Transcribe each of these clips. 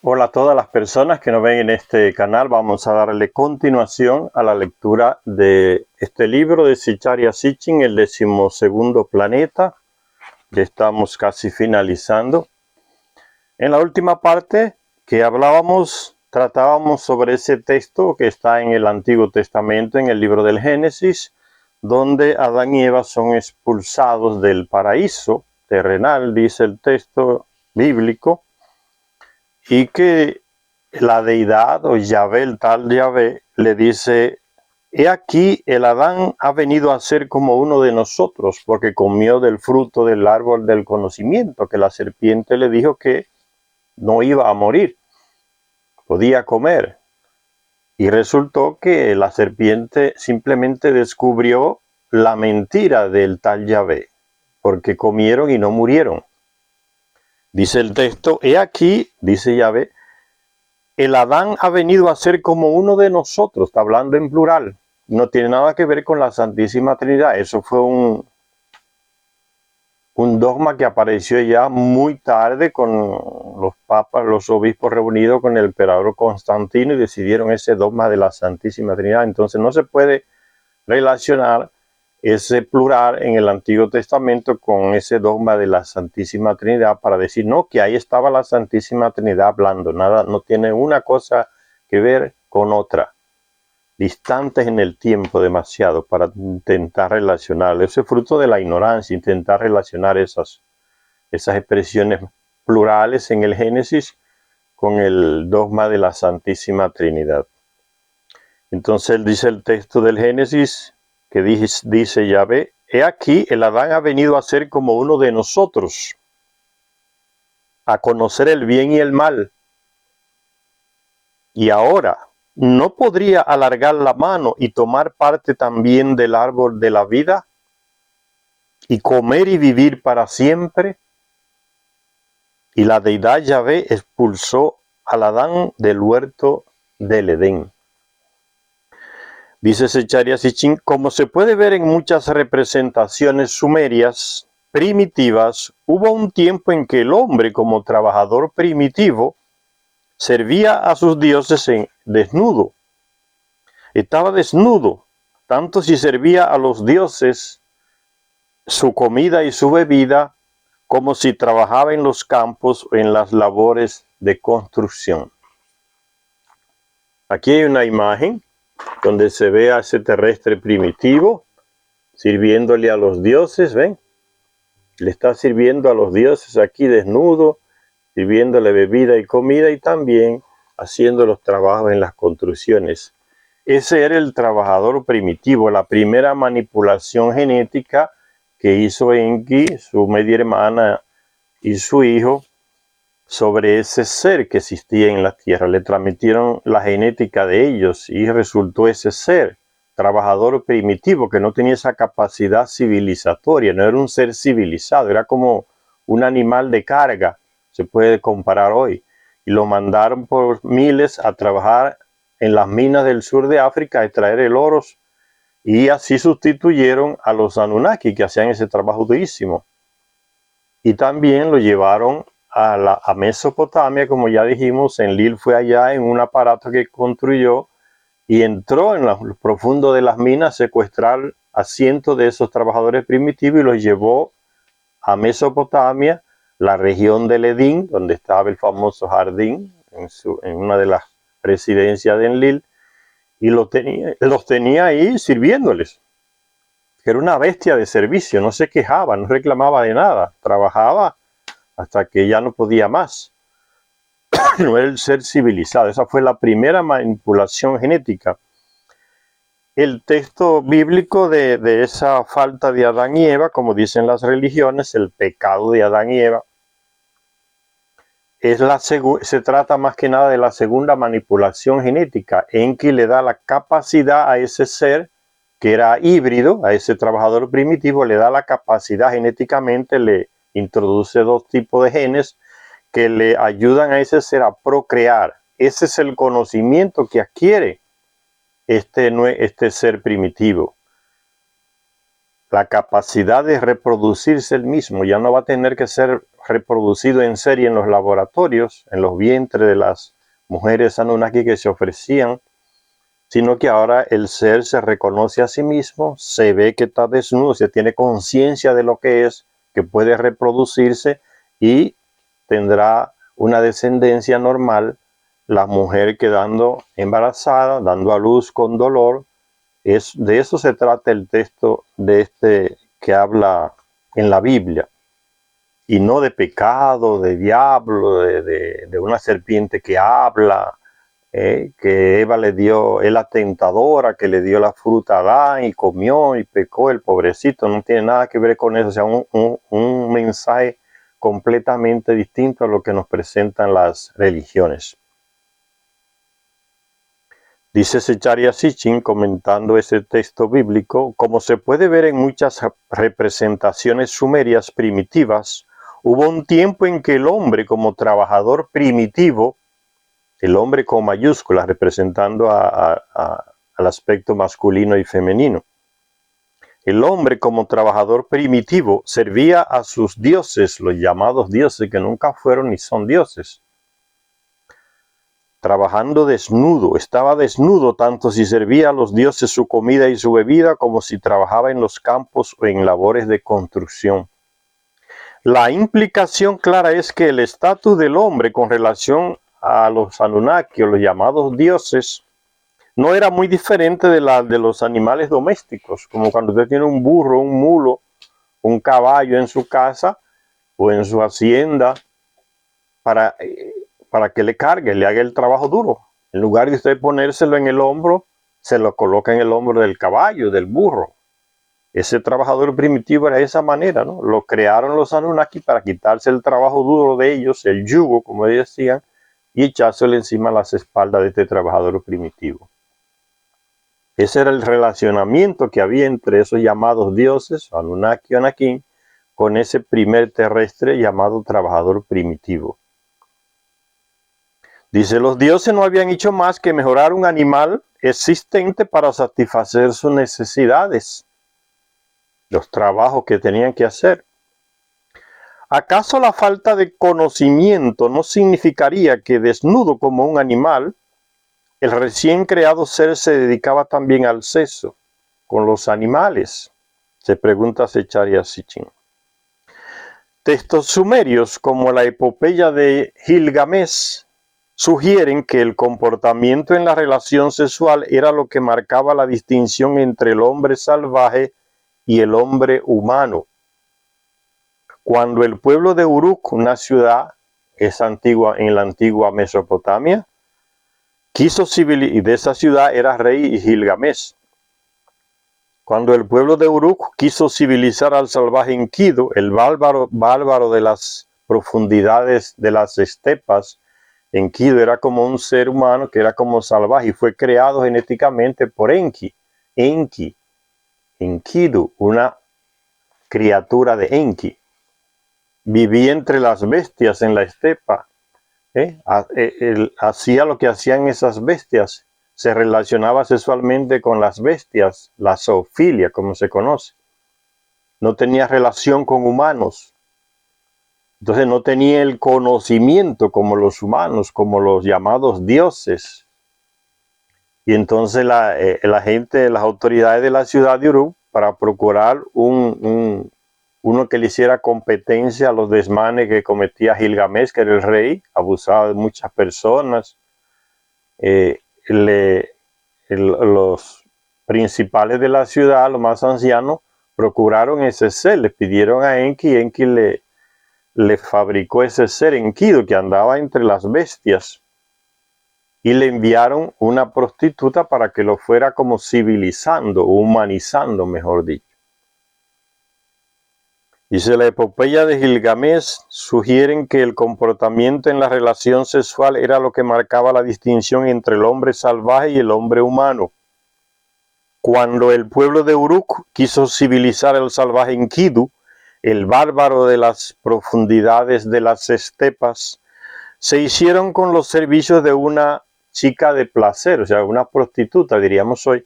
Hola a todas las personas que nos ven en este canal. Vamos a darle continuación a la lectura de este libro de Zecharia Sitchin, el 12º planeta. Ya estamos casi finalizando. En la última parte que tratábamos sobre ese texto que está en el Antiguo Testamento, en el libro del Génesis, donde Adán y Eva son expulsados del paraíso terrenal, dice el texto bíblico, y que la deidad o Yahvé, el tal Yahvé, le dice: he aquí, el Adán ha venido a ser como uno de nosotros, porque comió del fruto del árbol del conocimiento, que la serpiente le dijo que no iba a morir, podía comer. Y resultó que la serpiente simplemente descubrió la mentira del tal Yahvé, porque comieron y no murieron. Dice el texto: he aquí, dice Yahvé, el Adán ha venido a ser como uno de nosotros. Está hablando en plural. No tiene nada que ver con la Santísima Trinidad. Eso fue un dogma que apareció ya muy tarde con los papas, los obispos reunidos con el emperador Constantino, y decidieron ese dogma de la Santísima Trinidad. Entonces no se puede relacionar ese plural en el Antiguo Testamento con ese dogma de la Santísima Trinidad para decir, no, que ahí estaba la Santísima Trinidad hablando. Nada, no tiene una cosa que ver con otra. Distantes en el tiempo demasiado para intentar relacionar. Eso es fruto de la ignorancia, intentar relacionar esas expresiones plurales en el Génesis con el dogma de la Santísima Trinidad. Entonces dice el texto del Génesis que dice Yahvé: he aquí, el Adán ha venido a ser como uno de nosotros, a conocer el bien y el mal. Y ahora, ¿no podría alargar la mano y tomar parte también del árbol de la vida y comer y vivir para siempre? Y la deidad Yahvé expulsó al Adán del huerto del Edén. Dice Zecharia Sitchin: como se puede ver en muchas representaciones sumerias primitivas, hubo un tiempo en que el hombre, como trabajador primitivo, servía a sus dioses desnudo. Estaba desnudo, tanto si servía a los dioses su comida y su bebida, como si trabajaba en los campos o en las labores de construcción. Aquí hay una imagen donde se ve a ese terrestre primitivo sirviéndole a los dioses, ¿ven? Le está sirviendo a los dioses aquí desnudo, sirviéndole bebida y comida, y también haciendo los trabajos en las construcciones. Ese era el trabajador primitivo, la primera manipulación genética que hizo Enki, su media hermana y su hijo, sobre ese ser que existía en la tierra. Le transmitieron la genética de ellos y resultó ese ser trabajador primitivo que no tenía esa capacidad civilizatoria, no era un ser civilizado, era como un animal de carga, se puede comparar hoy. Y lo mandaron por miles a trabajar en las minas del sur de África, a extraer el oro, y así sustituyeron a los Anunnaki, que hacían ese trabajo durísimo. Y también lo llevaron a Mesopotamia, como ya dijimos. Enlil fue allá en un aparato que construyó y entró en lo profundo de las minas a secuestrar a cientos de esos trabajadores primitivos y los llevó a Mesopotamia, la región del Edén, donde estaba el famoso jardín, en una de las residencias de Enlil, y los tenía ahí sirviéndoles. Era una bestia de servicio, no se quejaba, no reclamaba de nada, trabajaba hasta que ya no podía más. No era el ser civilizado. Esa fue la primera manipulación genética. El texto bíblico de esa falta de Adán y Eva, como dicen las religiones, el pecado de Adán y Eva, se trata más que nada de la segunda manipulación genética, en que le da la capacidad a ese ser que era híbrido, a ese trabajador primitivo, le da la capacidad genéticamente, le introduce dos tipos de genes que le ayudan a ese ser a procrear. Ese es el conocimiento que adquiere este ser primitivo. La capacidad de reproducirse el mismo. Ya no va a tener que ser reproducido en serie en los laboratorios, en los vientres de las mujeres Anunnaki que se ofrecían, sino que ahora el ser se reconoce a sí mismo, se ve que está desnudo, se tiene conciencia de lo que es, que puede reproducirse y tendrá una descendencia normal, la mujer quedando embarazada, dando a luz con dolor. De eso se trata el texto de este que habla en la Biblia, y no de pecado, de diablo, de una serpiente que habla, que Eva le dio, es la tentadora que le dio la fruta a Adán y comió y pecó el pobrecito. No tiene nada que ver con eso, o sea, un mensaje completamente distinto a lo que nos presentan las religiones. Dice Zecharia Sitchin, comentando ese texto bíblico: como se puede ver en muchas representaciones sumerias primitivas, hubo un tiempo en que el hombre como trabajador primitivo, el hombre con mayúsculas representando al aspecto masculino y femenino, el hombre como trabajador primitivo servía a sus dioses, los llamados dioses que nunca fueron ni son dioses, trabajando desnudo. Estaba desnudo tanto si servía a los dioses su comida y su bebida como si trabajaba en los campos o en labores de construcción. La implicación clara es que el estatus del hombre con relación a los Anunnaki o los llamados dioses no era muy diferente de la de los animales domésticos, como cuando usted tiene un burro, un mulo, un caballo en su casa o en su hacienda para que le cargue, le haga el trabajo duro. En lugar de usted ponérselo en el hombro, se lo coloca en el hombro del caballo, del burro. Ese trabajador primitivo era de esa manera, ¿no? Lo crearon los Anunnaki para quitarse el trabajo duro de ellos, el yugo, como ellos decían, y echárselo encima a las espaldas de este trabajador primitivo. Ese era el relacionamiento que había entre esos llamados dioses, Anunnaki o Anakin, con ese primer terrestre llamado trabajador primitivo. Dice, los dioses no habían hecho más que mejorar un animal existente para satisfacer sus necesidades, los trabajos que tenían que hacer. ¿Acaso la falta de conocimiento no significaría que desnudo como un animal, el recién creado ser se dedicaba también al sexo con los animales? Se pregunta Zecharia Sitchin. Textos sumerios como la epopeya de Gilgamesh sugieren que el comportamiento en la relación sexual era lo que marcaba la distinción entre el hombre salvaje y el hombre humano. Cuando el pueblo de Uruk, una ciudad en la antigua Mesopotamia, quiso civilizar, y de esa ciudad era rey Gilgamesh. Cuando el pueblo de Uruk quiso civilizar al salvaje Enkidu, el bárbaro de las profundidades de las estepas, Enkidu era como un ser humano que era como salvaje y fue creado genéticamente por Enkidu, una criatura de Enki. Vivía entre las bestias en la estepa. Hacía lo que hacían esas bestias. Se relacionaba sexualmente con las bestias, la zoofilia, como se conoce. No tenía relación con humanos. Entonces no tenía el conocimiento como los humanos, como los llamados dioses. Y entonces la gente, las autoridades de la ciudad de Uruk, para procurar uno que le hiciera competencia a los desmanes que cometía Gilgamesh, que era el rey, abusaba de muchas personas, los principales de la ciudad, los más ancianos, procuraron ese ser, le pidieron a Enki, y Enki le fabricó ese ser Enkidu que andaba entre las bestias, y le enviaron una prostituta para que lo fuera como civilizando, humanizando, mejor dicho. Dice, la epopeya de Gilgamesh sugieren que el comportamiento en la relación sexual era lo que marcaba la distinción entre el hombre salvaje y el hombre humano. Cuando el pueblo de Uruk quiso civilizar al salvaje Enkidu, el bárbaro de las profundidades de las estepas, se hicieron con los servicios de una chica de placer, o sea, una prostituta, diríamos hoy,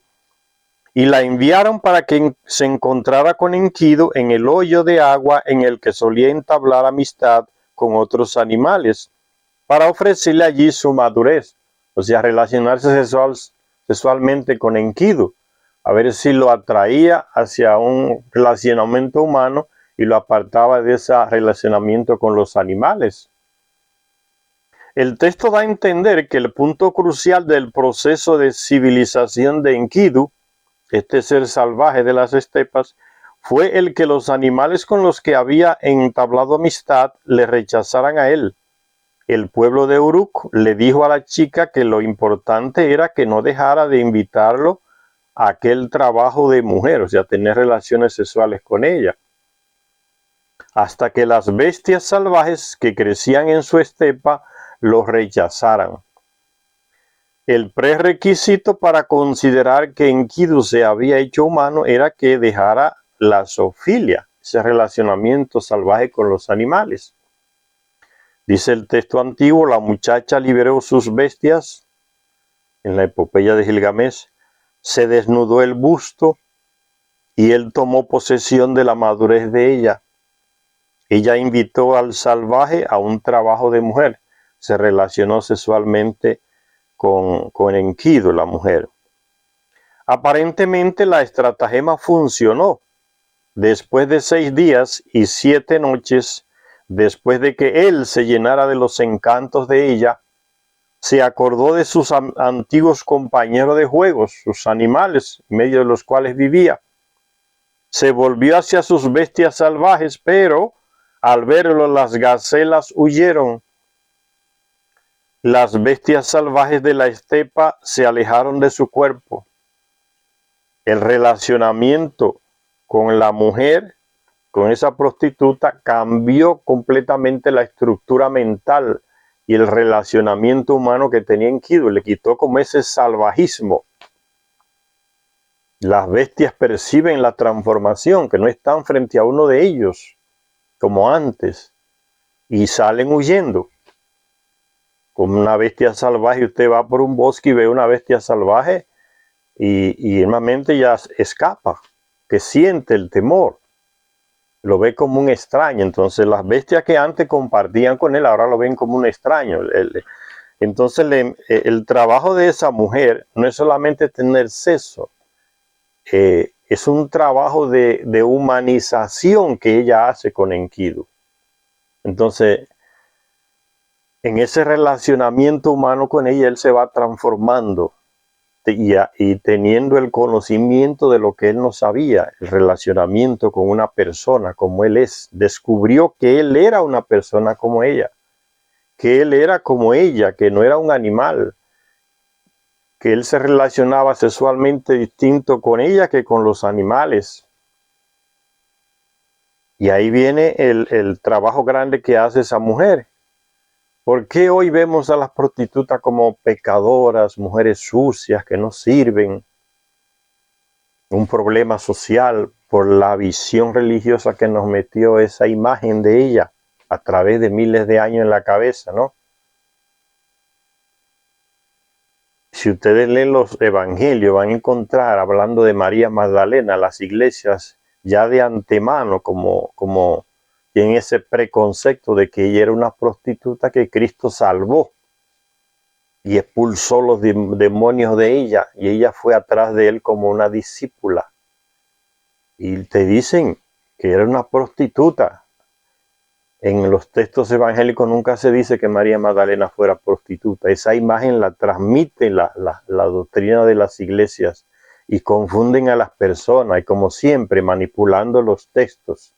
y la enviaron para que se encontrara con Enkidu en el hoyo de agua en el que solía entablar amistad con otros animales, para ofrecerle allí su madurez, o sea, relacionarse sexualmente con Enkidu, a ver si lo atraía hacia un relacionamiento humano y lo apartaba de ese relacionamiento con los animales. El texto da a entender que el punto crucial del proceso de civilización de Enkidu, este ser salvaje de las estepas, fue el que los animales con los que había entablado amistad le rechazaran a él. El pueblo de Uruk le dijo a la chica que lo importante era que no dejara de invitarlo a aquel trabajo de mujer, o sea, tener relaciones sexuales con ella, hasta que las bestias salvajes que crecían en su estepa lo rechazaran. El prerequisito para considerar que Enkidu se había hecho humano era que dejara la zoofilia, ese relacionamiento salvaje con los animales. Dice el texto antiguo, la muchacha liberó sus bestias, en la epopeya de Gilgamesh, se desnudó el busto y él tomó posesión de la madurez de ella. Ella invitó al salvaje a un trabajo de mujer, se relacionó sexualmente con Enkidu, la mujer. Aparentemente la estratagema funcionó. Después de 6 días y 7 noches, después de que él se llenara de los encantos de ella, se acordó de sus antiguos compañeros de juegos, sus animales, en medio de los cuales vivía. Se volvió hacia sus bestias salvajes, pero al verlo las gacelas huyeron. Las bestias salvajes de la estepa se alejaron de su cuerpo. El relacionamiento con la mujer, con esa prostituta, cambió completamente la estructura mental y el relacionamiento humano que tenía Enkidu. Le quitó como ese salvajismo. Las bestias perciben la transformación, que no están frente a uno de ellos, como antes, y salen huyendo. Como una bestia salvaje, usted va por un bosque y ve una bestia salvaje y normalmente ya escapa, que siente el temor, lo ve como un extraño. Entonces las bestias que antes compartían con él ahora lo ven como un extraño. Entonces el trabajo de esa mujer no es solamente tener sexo, es un trabajo de humanización que ella hace con Enkidu. Entonces, en ese relacionamiento humano con ella, él se va transformando y teniendo el conocimiento de lo que él no sabía, el relacionamiento con una persona como él es. Descubrió que él era una persona como ella, que él era como ella, que no era un animal, que él se relacionaba sexualmente distinto con ella que con los animales. Y ahí viene el trabajo grande que hace esa mujer. ¿Por qué hoy vemos a las prostitutas como pecadoras, mujeres sucias que no sirven? Un problema social por la visión religiosa que nos metió esa imagen de ella a través de miles de años en la cabeza, ¿no? Si ustedes leen los evangelios, van a encontrar, hablando de María Magdalena, las iglesias ya de antemano como tienen ese preconcepto de que ella era una prostituta que Cristo salvó y expulsó los demonios de ella, y ella fue atrás de él como una discípula. Y te dicen que era una prostituta. En los textos evangélicos nunca se dice que María Magdalena fuera prostituta. Esa imagen la transmite la doctrina de las iglesias y confunden a las personas, y como siempre manipulando los textos.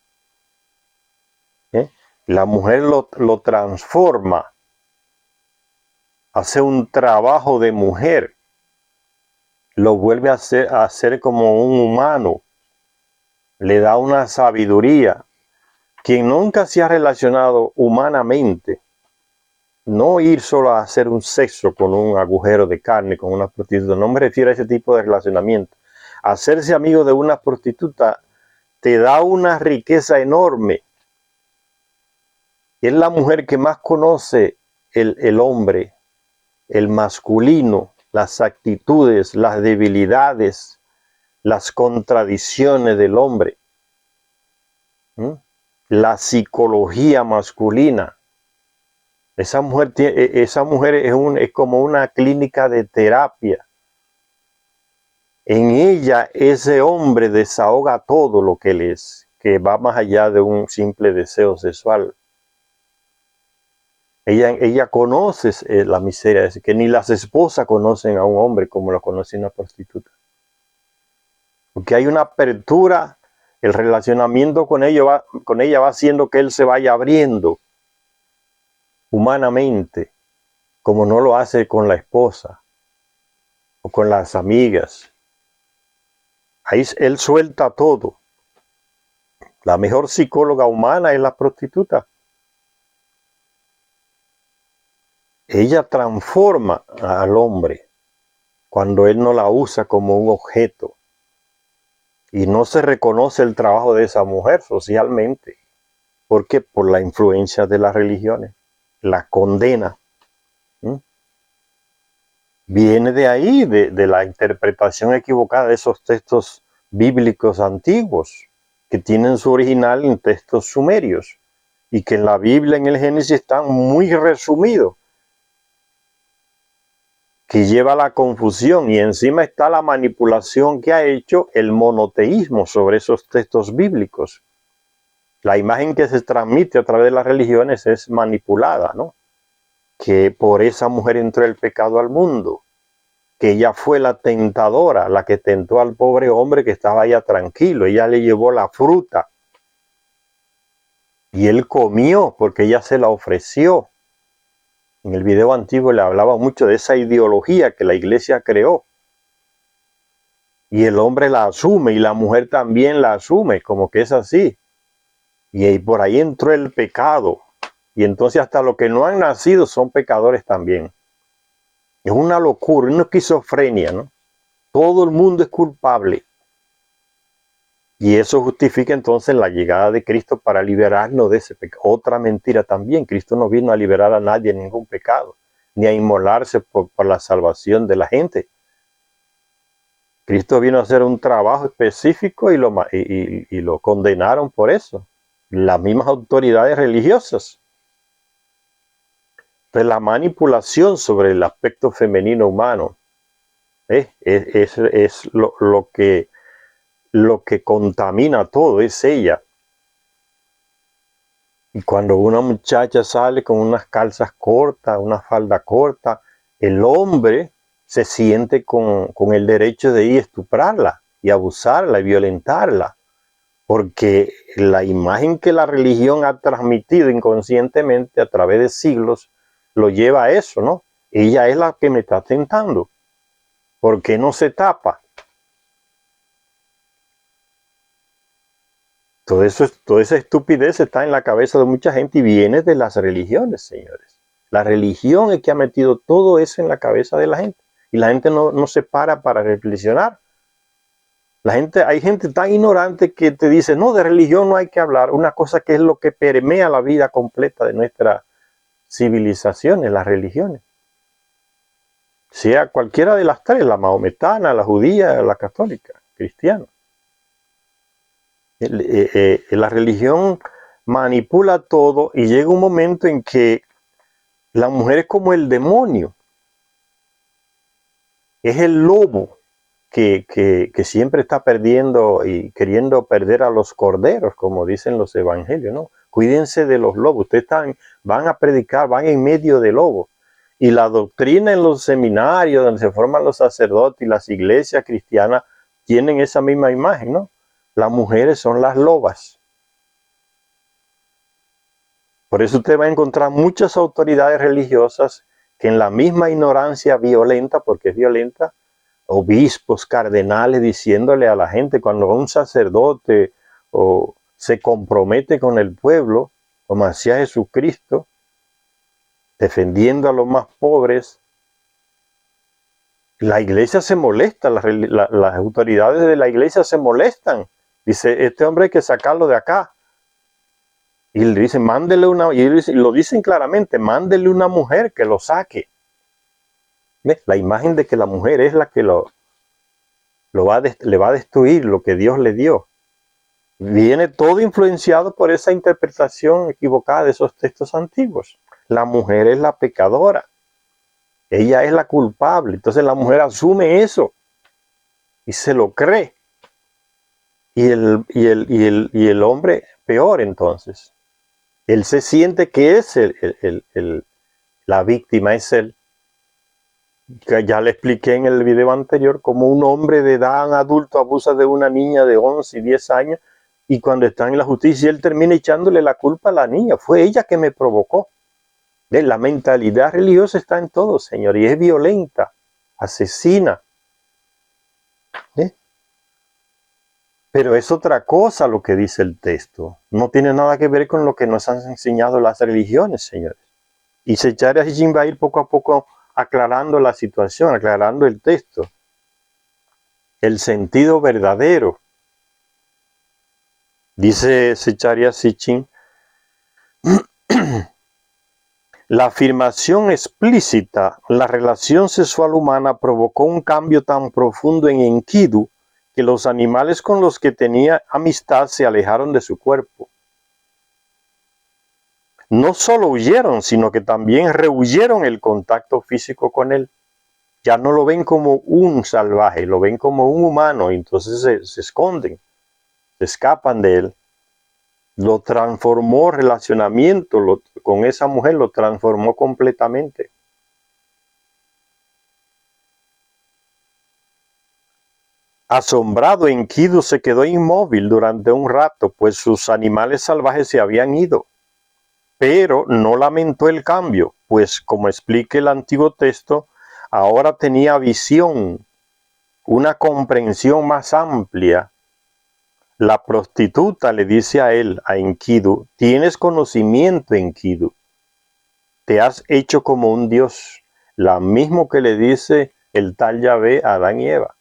La mujer lo transforma, hace un trabajo de mujer, lo vuelve a hacer como un humano, le da una sabiduría. Quien nunca se ha relacionado humanamente, no ir solo a hacer un sexo con un agujero de carne, con una prostituta, no me refiero a ese tipo de relacionamiento. Hacerse amigo de una prostituta te da una riqueza enorme. Es la mujer que más conoce el hombre, el masculino, las actitudes, las debilidades, las contradicciones del hombre, la psicología masculina. Esa mujer es como una clínica de terapia. En ella ese hombre desahoga todo lo que él es, que va más allá de un simple deseo sexual. Ella conoce la miseria, que ni las esposas conocen a un hombre como lo conoce una prostituta. Porque hay una apertura, el relacionamiento con ella va haciendo que él se vaya abriendo humanamente, como no lo hace con la esposa o con las amigas. Ahí él suelta todo. La mejor psicóloga humana es la prostituta. Ella transforma al hombre cuando él no la usa como un objeto y no se reconoce el trabajo de esa mujer socialmente. ¿Por qué? Por la influencia de las religiones, la condena. Viene de ahí, de la interpretación equivocada de esos textos bíblicos antiguos, que tienen su original en textos sumerios, y que en la Biblia, en el Génesis, están muy resumidos, que lleva a la confusión, y encima está la manipulación que ha hecho el monoteísmo sobre esos textos bíblicos. La imagen que se transmite a través de las religiones es manipulada, ¿no? Que por esa mujer entró el pecado al mundo, que ella fue la tentadora, la que tentó al pobre hombre que estaba allá tranquilo. Ella le llevó la fruta y él comió porque ella se la ofreció. En el video antiguo le hablaba mucho de esa ideología que la iglesia creó. Y el hombre la asume y la mujer también la asume, como que es así. Y por ahí entró el pecado. Y entonces hasta los que no han nacido son pecadores también. Es una locura, una esquizofrenia, ¿no? Todo el mundo es culpable. Y eso justifica entonces la llegada de Cristo para liberarnos de ese pecado. Otra mentira también, Cristo no vino a liberar a nadie de ningún pecado, ni a inmolarse por la salvación de la gente. Cristo vino a hacer un trabajo específico y lo condenaron por eso. Las mismas autoridades religiosas. Entonces la manipulación sobre el aspecto femenino humano es lo que contamina todo, es ella. Y cuando una muchacha sale con unas calzas cortas, una falda corta, el hombre se siente con el derecho de ir a estuprarla y abusarla y violentarla. Porque la imagen que la religión ha transmitido inconscientemente a través de siglos lo lleva a eso, ¿no? Ella es la que me está tentando. ¿Por qué no se tapa? Toda esa estupidez está en la cabeza de mucha gente y viene de las religiones, señores. La religión es que ha metido todo eso en la cabeza de la gente. Y la gente no se para reflexionar. Hay gente tan ignorante que te dice, no, de religión no hay que hablar. Una cosa que es lo que permea la vida completa de nuestra civilizaciones, las religiones. Sea cualquiera de las tres, la mahometana, la judía, la católica, cristiana. La religión manipula todo y llega un momento en que la mujer es como el demonio. Es el lobo que siempre está perdiendo y queriendo perder a los corderos, como dicen los evangelios, ¿no? Cuídense de los lobos. Ustedes van a predicar, van en medio de lobos. Y la doctrina en los seminarios donde se forman los sacerdotes y las iglesias cristianas tienen esa misma imagen, ¿no? Las mujeres son las lobas. Por eso usted va a encontrar muchas autoridades religiosas que en la misma ignorancia violenta, porque es violenta, obispos, cardenales, diciéndole a la gente cuando un sacerdote se compromete con el pueblo, como hacía Jesucristo, defendiendo a los más pobres, la iglesia se molesta, las autoridades de la iglesia se molestan. Dice, este hombre hay que sacarlo de acá. Y le dicen, mándele y lo dicen claramente, mándele una mujer que lo saque. ¿Ves? La imagen de que la mujer es la que lo le va a destruir lo que Dios le dio. Viene todo influenciado por esa interpretación equivocada de esos textos antiguos. La mujer es la pecadora. Ella es la culpable. Entonces la mujer asume eso y se lo cree. Y el hombre peor entonces. Él se siente que es la víctima, es él. Ya le expliqué en el video anterior cómo un hombre de edad adulto abusa de una niña de 11 y 10 años y cuando está en la justicia él termina echándole la culpa a la niña. Fue ella que me provocó. La mentalidad religiosa está en todo, Señor, y es violenta, asesina. Pero es otra cosa lo que dice el texto. No tiene nada que ver con lo que nos han enseñado las religiones, señores. Y Secharia Sitchin va a ir poco a poco aclarando la situación, aclarando el texto. El sentido verdadero. Dice Secharia Sitchin, la afirmación explícita, la relación sexual humana provocó un cambio tan profundo en Enkidu que los animales con los que tenía amistad se alejaron de su cuerpo. No solo huyeron, sino que también rehuyeron el contacto físico con él. Ya no lo ven como un salvaje, lo ven como un humano, y entonces se esconden, se escapan de él. Lo transformó relacionamiento con esa mujer, lo transformó completamente. Asombrado, Enkidu se quedó inmóvil durante un rato, pues sus animales salvajes se habían ido. Pero no lamentó el cambio, pues como explica el antiguo texto, ahora tenía visión, una comprensión más amplia. La prostituta le dice a él, a Enkidu, tienes conocimiento, Enkidu, te has hecho como un dios, la mismo que le dice el tal Yahvé a Adán y Eva.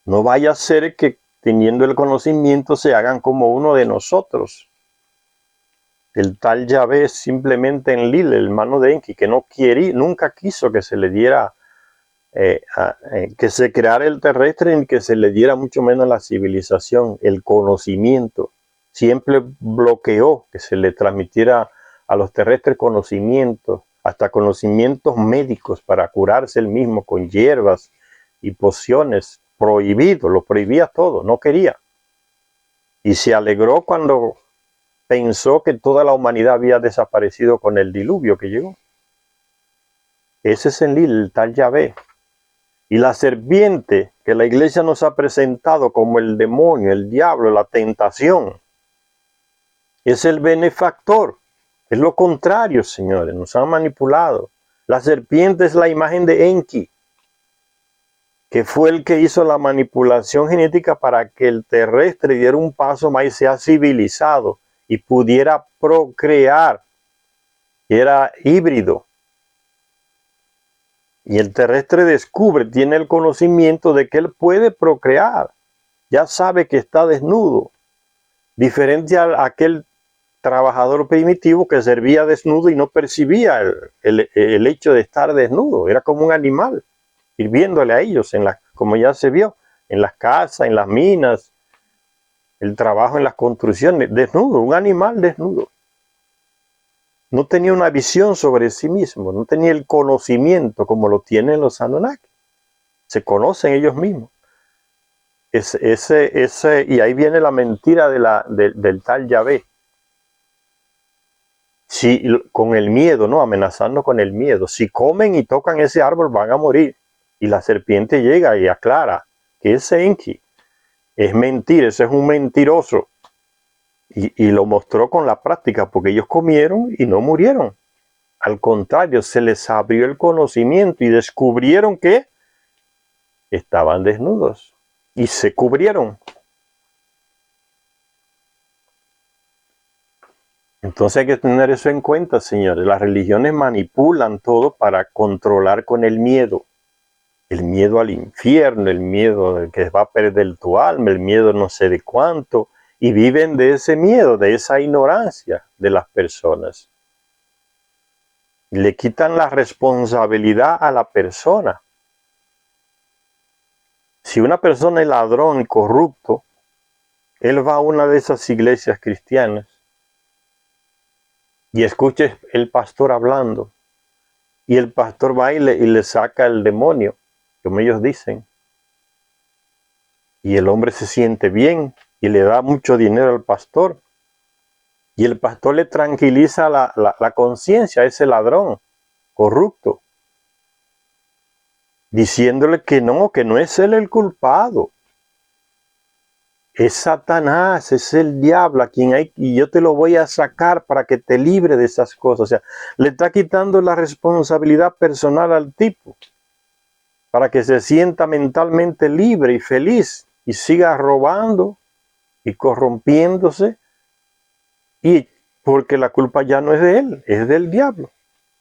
No vaya a ser que teniendo el conocimiento se hagan como uno de nosotros. El tal Yahvé es simplemente Enlil, el hermano de Enki, que nunca quiso que se le diera, que se creara el terrestre ni que se le diera mucho menos la civilización, el conocimiento. Siempre bloqueó que se le transmitiera a los terrestres conocimientos, hasta conocimientos médicos para curarse él mismo con hierbas y pociones. Prohibido, lo prohibía todo, no quería. Y se alegró cuando pensó que toda la humanidad había desaparecido con el diluvio que llegó. Ese es el tal Yahvé. Y la serpiente que la iglesia nos ha presentado como el demonio, el diablo, la tentación, es el benefactor. Es lo contrario, señores, nos han manipulado. La serpiente es la imagen de Enki, que fue el que hizo la manipulación genética para que el terrestre diera un paso más y sea civilizado y pudiera procrear. Era híbrido. Y el terrestre descubre, tiene el conocimiento de que él puede procrear. Ya sabe que está desnudo. Diferente a aquel trabajador primitivo que servía desnudo y no percibía el hecho de estar desnudo. Era como un animal, sirviéndole a ellos, como ya se vio, en las casas, en las minas, el trabajo en las construcciones, desnudo, un animal desnudo. No tenía una visión sobre sí mismo, no tenía el conocimiento como lo tienen los Anunnaki. Se conocen ellos mismos. Y ahí viene la mentira del tal Yahvé. Si, con el miedo, ¿no? Amenazando con el miedo. Si comen y tocan ese árbol van a morir. Y la serpiente llega y aclara que ese Enki es mentira, ese es un mentiroso. Y lo mostró con la práctica, porque ellos comieron y no murieron. Al contrario, se les abrió el conocimiento y descubrieron que estaban desnudos y se cubrieron. Entonces hay que tener eso en cuenta, señores. Las religiones manipulan todo para controlar con el miedo. El miedo al infierno, el miedo de que va a perder tu alma, el miedo no sé de cuánto. Y viven de ese miedo, de esa ignorancia de las personas. Le quitan la responsabilidad a la persona. Si una persona es ladrón y corrupto, él va a una de esas iglesias cristianas y escucha el pastor hablando, y el pastor va y le saca el demonio, como ellos dicen, y el hombre se siente bien y le da mucho dinero al pastor, y el pastor le tranquiliza la conciencia a ese ladrón corrupto, diciéndole que no es él el culpado. Es Satanás, es el diablo a quien hay, y yo te lo voy a sacar para que te libre de esas cosas. O sea, le está quitando la responsabilidad personal al tipo, para que se sienta mentalmente libre y feliz, y siga robando y corrompiéndose, y porque la culpa ya no es de él, es del diablo.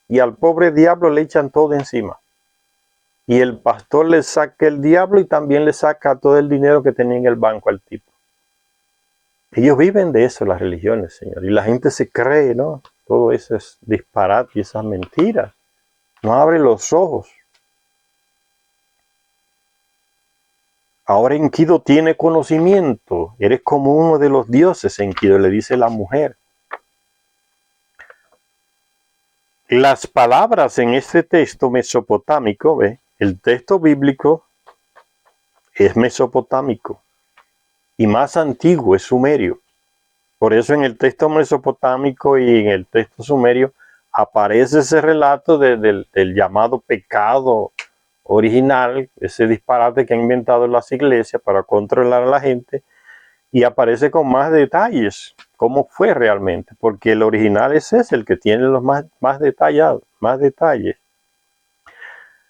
Y al pobre diablo le echan todo encima. Y el pastor le saca el diablo y también le saca todo el dinero que tenía en el banco al tipo. Ellos viven de eso, las religiones, Señor. Y la gente se cree, ¿no? Todo eso es disparate y esas mentiras. No abre los ojos. Ahora Enkidu tiene conocimiento. Eres como uno de los dioses, Enkidu, le dice la mujer. Las palabras en este texto mesopotámico, ¿ve? El texto bíblico es mesopotámico y más antiguo, es sumerio. Por eso en el texto mesopotámico y en el texto sumerio aparece ese relato del llamado pecado original, ese disparate que han inventado las iglesias para controlar a la gente, y aparece con más detalles cómo fue realmente, porque el original es ese, el que tiene los más detallados, más detalles.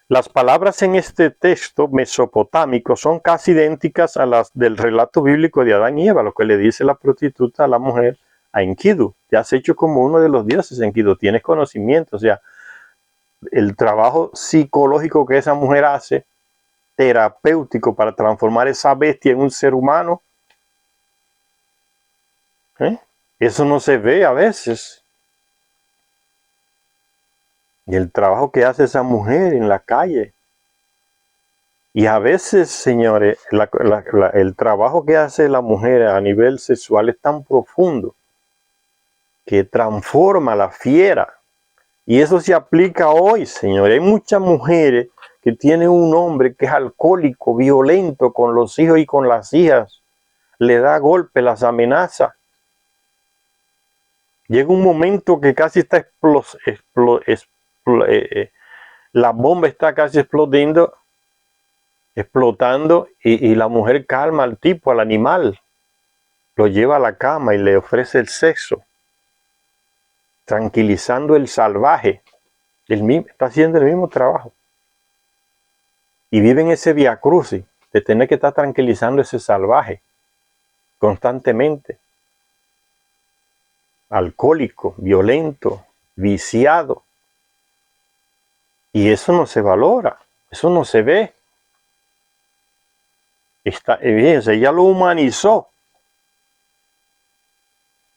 Las palabras en este texto mesopotámico son casi idénticas a las del relato bíblico de Adán y Eva, lo que le dice la prostituta a la mujer a Enkidu. Te has hecho como uno de los dioses, Enkidu, tienes conocimiento. O sea, el trabajo psicológico que esa mujer hace, terapéutico para transformar esa bestia en un ser humano, eso no se ve a veces. Y el trabajo que hace esa mujer en la calle. Y a veces, señores, el trabajo que hace la mujer a nivel sexual es tan profundo que transforma a la fiera. Y eso se aplica hoy, señores. Hay muchas mujeres que tienen un hombre que es alcohólico, violento con los hijos y con las hijas. Le da golpe, las amenaza. Llega un momento que casi está la bomba está casi explotando y la mujer calma al tipo, al animal, lo lleva a la cama y le ofrece el sexo, tranquilizando el salvaje. Está haciendo el mismo trabajo. Y vive en ese viacrucis de tener que estar tranquilizando ese salvaje constantemente. Alcohólico, violento, viciado. Y eso no se valora, eso no se ve. Ella lo humanizó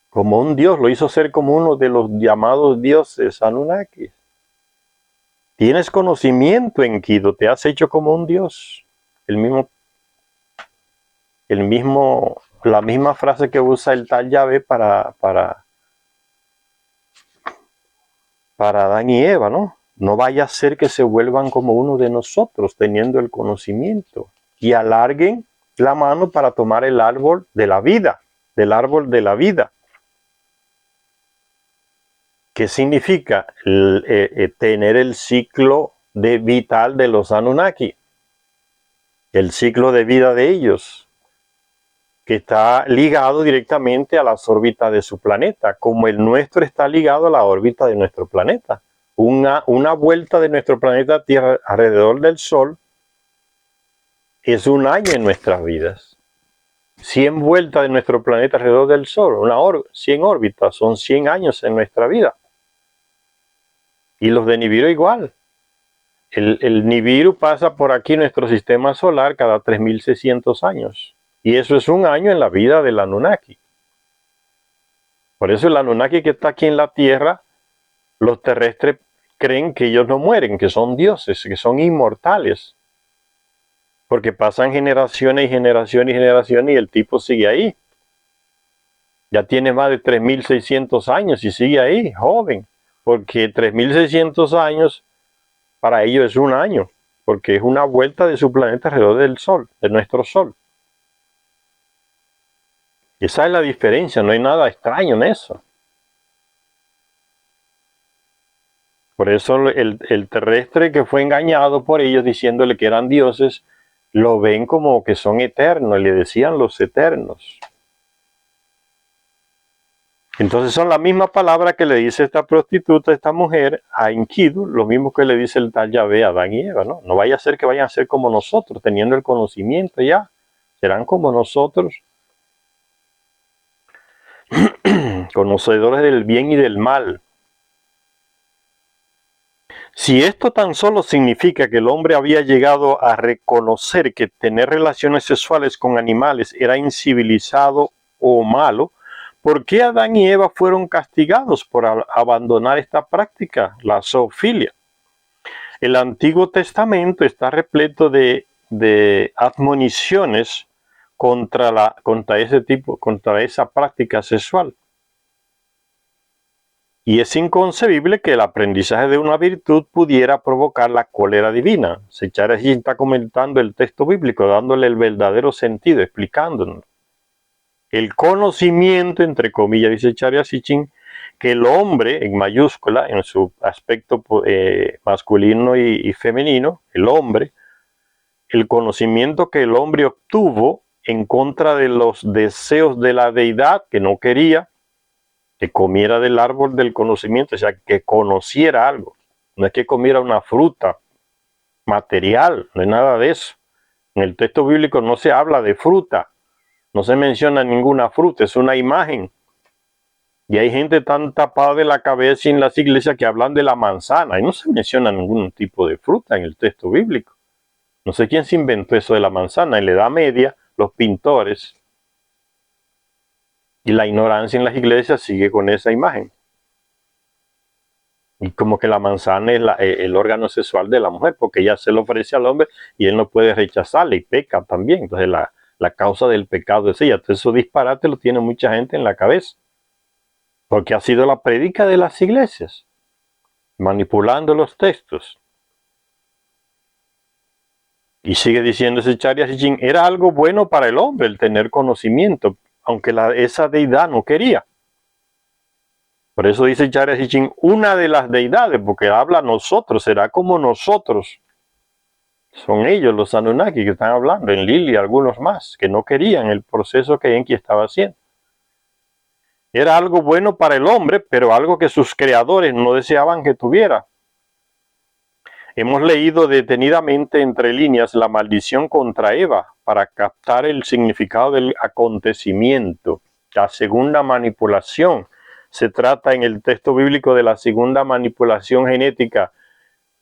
como un dios, lo hizo ser como uno de los llamados dioses Anunnakis. Tienes conocimiento, Enkidu, te has hecho como un dios. La misma frase que usa el tal Yahvé para Adán y Eva, ¿no? No vaya a ser que se vuelvan como uno de nosotros, teniendo el conocimiento, y alarguen la mano para tomar el árbol de la vida, del árbol de la vida. ¿Qué significa? Tener el ciclo vital de los Anunnaki, el ciclo de vida de ellos, que está ligado directamente a las órbitas de su planeta, como el nuestro está ligado a la órbita de nuestro planeta. Una vuelta de nuestro planeta Tierra alrededor del Sol es un año en nuestras vidas. 100 vueltas de nuestro planeta alrededor del Sol, 100 órbitas, son 100 años en nuestra vida. Y los de Nibiru igual. El Nibiru pasa por aquí nuestro sistema solar cada 3600 años. Y eso es un año en la vida del Anunnaki. Por eso el Anunnaki que está aquí en la Tierra, los terrestres creen que ellos no mueren, que son dioses, que son inmortales. Porque pasan generaciones y generaciones y generaciones y el tipo sigue ahí. Ya tiene más de 3.600 años y sigue ahí, joven. Porque 3.600 años para ellos es un año. Porque es una vuelta de su planeta alrededor del Sol, de nuestro Sol. Esa es la diferencia, no hay nada extraño en eso. Por eso el terrestre que fue engañado por ellos diciéndole que eran dioses, lo ven como que son eternos, le decían los eternos. Entonces son la misma palabra que le dice esta prostituta, esta mujer, a Enkidu, lo mismo que le dice el tal Yahvé a Adán y Eva, ¿no? No vaya a ser que vayan a ser como nosotros, teniendo el conocimiento ya, serán como nosotros, conocedores del bien y del mal. Si esto tan solo significa que el hombre había llegado a reconocer que tener relaciones sexuales con animales era incivilizado o malo, ¿por qué Adán y Eva fueron castigados por abandonar esta práctica, la zoofilia? El Antiguo Testamento está repleto de admoniciones contra esa práctica sexual. Y es inconcebible que el aprendizaje de una virtud pudiera provocar la cólera divina. Sechara allí está comentando el texto bíblico, dándole el verdadero sentido, explicándonos. El conocimiento, entre comillas, dice Charya Sitchin, que el hombre, en mayúscula, en su aspecto masculino y femenino, el hombre, el conocimiento que el hombre obtuvo en contra de los deseos de la deidad que no quería, que comiera del árbol del conocimiento, o sea, que conociera algo. No es que comiera una fruta material, no es nada de eso. En el texto bíblico no se habla de fruta, no se menciona ninguna fruta, es una imagen. Y hay gente tan tapada de la cabeza en las iglesias que hablan de la manzana y no se menciona ningún tipo de fruta en el texto bíblico. No sé quién se inventó eso de la manzana. En la Edad Media, los pintores y la ignorancia en las iglesias sigue con esa imagen. Y como que la manzana es el órgano sexual de la mujer, porque ella se lo ofrece al hombre y él no puede rechazarla y peca también. Entonces la causa del pecado es ella. Entonces esos disparates lo tiene mucha gente en la cabeza. Porque ha sido la prédica de las iglesias, manipulando los textos. Y sigue diciendo ese Charya Sitchin, era algo bueno para el hombre el tener conocimiento, aunque esa deidad no quería. Por eso dice Charya Sitchin, una de las deidades, porque habla nosotros, será como nosotros. Son ellos los Anunnaki que están hablando, en Lili y algunos más, que no querían el proceso que Enki estaba haciendo. Era algo bueno para el hombre, pero algo que sus creadores no deseaban que tuviera. Hemos leído detenidamente entre líneas la maldición contra Eva para captar el significado del acontecimiento. La segunda manipulación. Se trata en el texto bíblico de la segunda manipulación genética.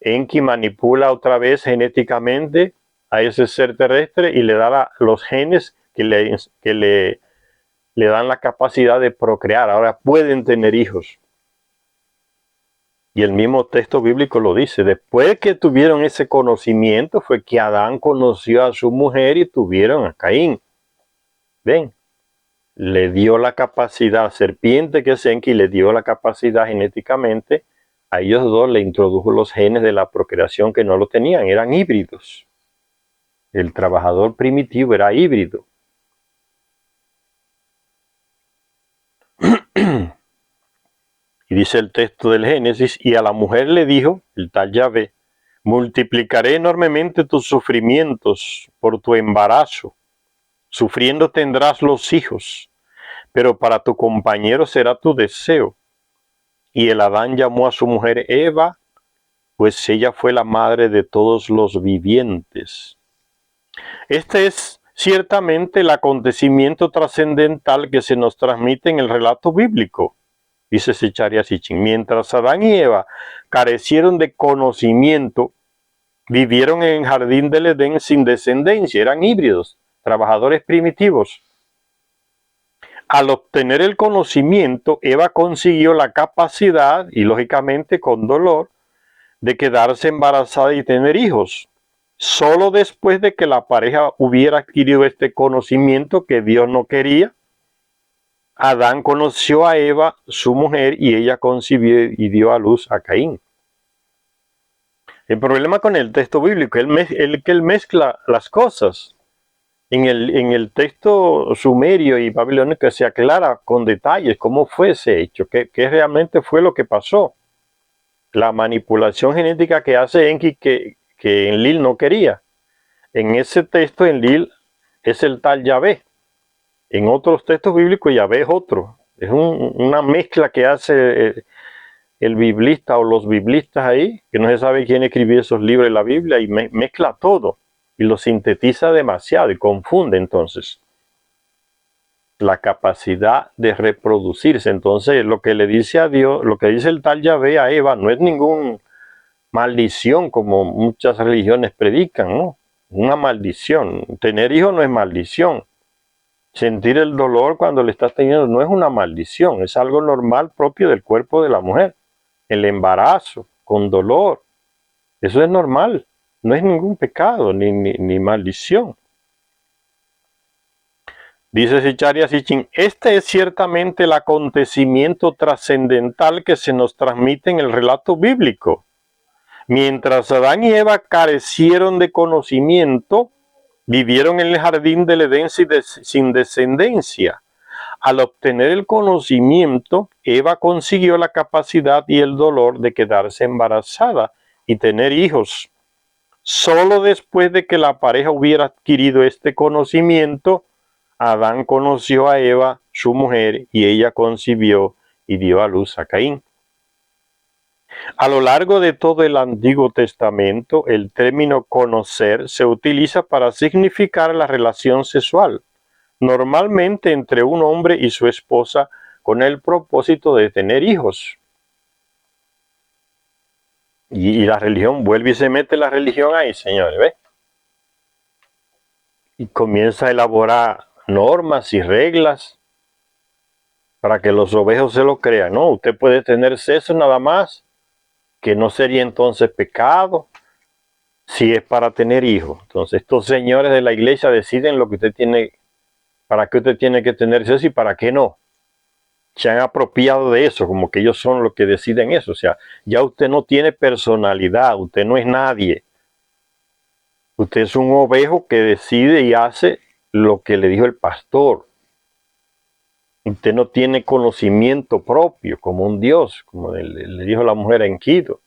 Enki manipula otra vez genéticamente a ese ser terrestre y le da los genes que le dan la capacidad de procrear. Ahora pueden tener hijos. Y el mismo texto bíblico lo dice. Después que tuvieron ese conocimiento fue que Adán conoció a su mujer y tuvieron a Caín. ¿Ven? Le dio la capacidad, serpiente que es Enki, le dio la capacidad genéticamente. A ellos dos le introdujo los genes de la procreación que no lo tenían. Eran híbridos. El trabajador primitivo era híbrido. Y dice el texto del Génesis, y a la mujer le dijo, el tal Yahvé, multiplicaré enormemente tus sufrimientos por tu embarazo. Sufriendo tendrás los hijos, pero para tu compañero será tu deseo. Y el Adán llamó a su mujer Eva, pues ella fue la madre de todos los vivientes. Este es ciertamente el acontecimiento trascendental que se nos transmite en el relato bíblico. Dice Charya Sitchin, mientras Adán y Eva carecieron de conocimiento, vivieron en el jardín del Edén sin descendencia, eran híbridos, trabajadores primitivos. Al obtener el conocimiento, Eva consiguió la capacidad, y lógicamente con dolor, de quedarse embarazada y tener hijos. Solo después de que la pareja hubiera adquirido este conocimiento que Dios no quería, Adán conoció a Eva, su mujer, y ella concibió y dio a luz a Caín. El problema con el texto bíblico es que él mezcla las cosas. En el texto sumerio y babilónico se aclara con detalles cómo fue ese hecho, qué realmente fue lo que pasó. La manipulación genética que hace Enki que Enlil no quería. En ese texto Enlil es el tal Yahvé. En otros textos bíblicos Yahvé es otro. Es una mezcla que hace el biblista o los biblistas ahí, que no se sabe quién escribió esos libros de la Biblia, y mezcla todo y lo sintetiza demasiado y confunde entonces la capacidad de reproducirse. Entonces lo que le dice a Dios, lo que dice el tal Yahvé a Eva, no es ninguna maldición como muchas religiones predican, ¿no? Una maldición. Tener hijos no es maldición. Sentir el dolor cuando le estás teniendo no es una maldición, es algo normal propio del cuerpo de la mujer. El embarazo con dolor, eso es normal, no es ningún pecado ni maldición. Dice Sicharia Sitchin, este es ciertamente el acontecimiento trascendental que se nos transmite en el relato bíblico. Mientras Adán y Eva carecieron de conocimiento, vivieron en el jardín del Edén sin descendencia. Al obtener el conocimiento, Eva consiguió la capacidad y el dolor de quedarse embarazada y tener hijos. Solo después de que la pareja hubiera adquirido este conocimiento, Adán conoció a Eva, su mujer, y ella concibió y dio a luz a Caín. A lo largo de todo el Antiguo Testamento, el término conocer se utiliza para significar la relación sexual, normalmente entre un hombre y su esposa, con el propósito de tener hijos. Y la religión, vuelve y se mete la religión ahí, señores, ¿ves? Y comienza a elaborar normas y reglas para que los ovejos se lo crean. No, usted puede tener sexo nada más, que no sería entonces pecado si es para tener hijos. Entonces estos señores de la iglesia deciden lo que usted tiene, para qué usted tiene que tener sexo y para qué no. Se han apropiado de eso, como que ellos son los que deciden eso. O sea, ya usted no tiene personalidad, usted no es nadie. Usted es un ovejo que decide y hace lo que le dijo el pastor. Usted no tiene conocimiento propio como un Dios, como le dijo la mujer a Enkidu.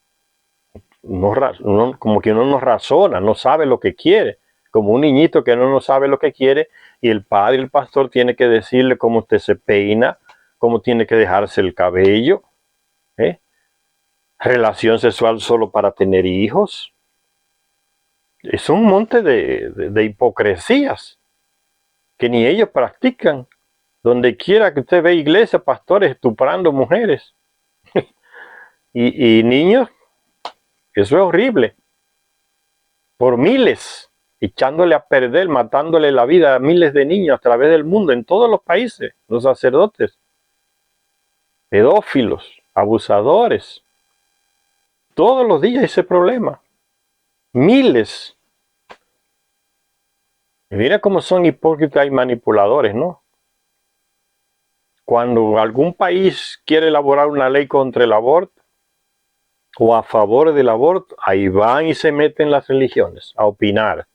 Como que uno no razona, no sabe lo que quiere. Como un niñito que no sabe lo que quiere y el padre, el pastor, tiene que decirle cómo usted se peina, cómo tiene que dejarse el cabello. Relación sexual solo para tener hijos. Es un monte de hipocresías que ni ellos practican. Donde quiera que usted ve iglesias, pastores estuprando mujeres y niños, eso es horrible. Por miles, echándole a perder, matándole la vida a miles de niños a través del mundo, en todos los países, los sacerdotes, pedófilos, abusadores. Todos los días ese problema. Miles. Y mira cómo son hipócritas y manipuladores, ¿no? Cuando algún país quiere elaborar una ley contra el aborto o a favor del aborto, ahí van y se meten las religiones a opinar.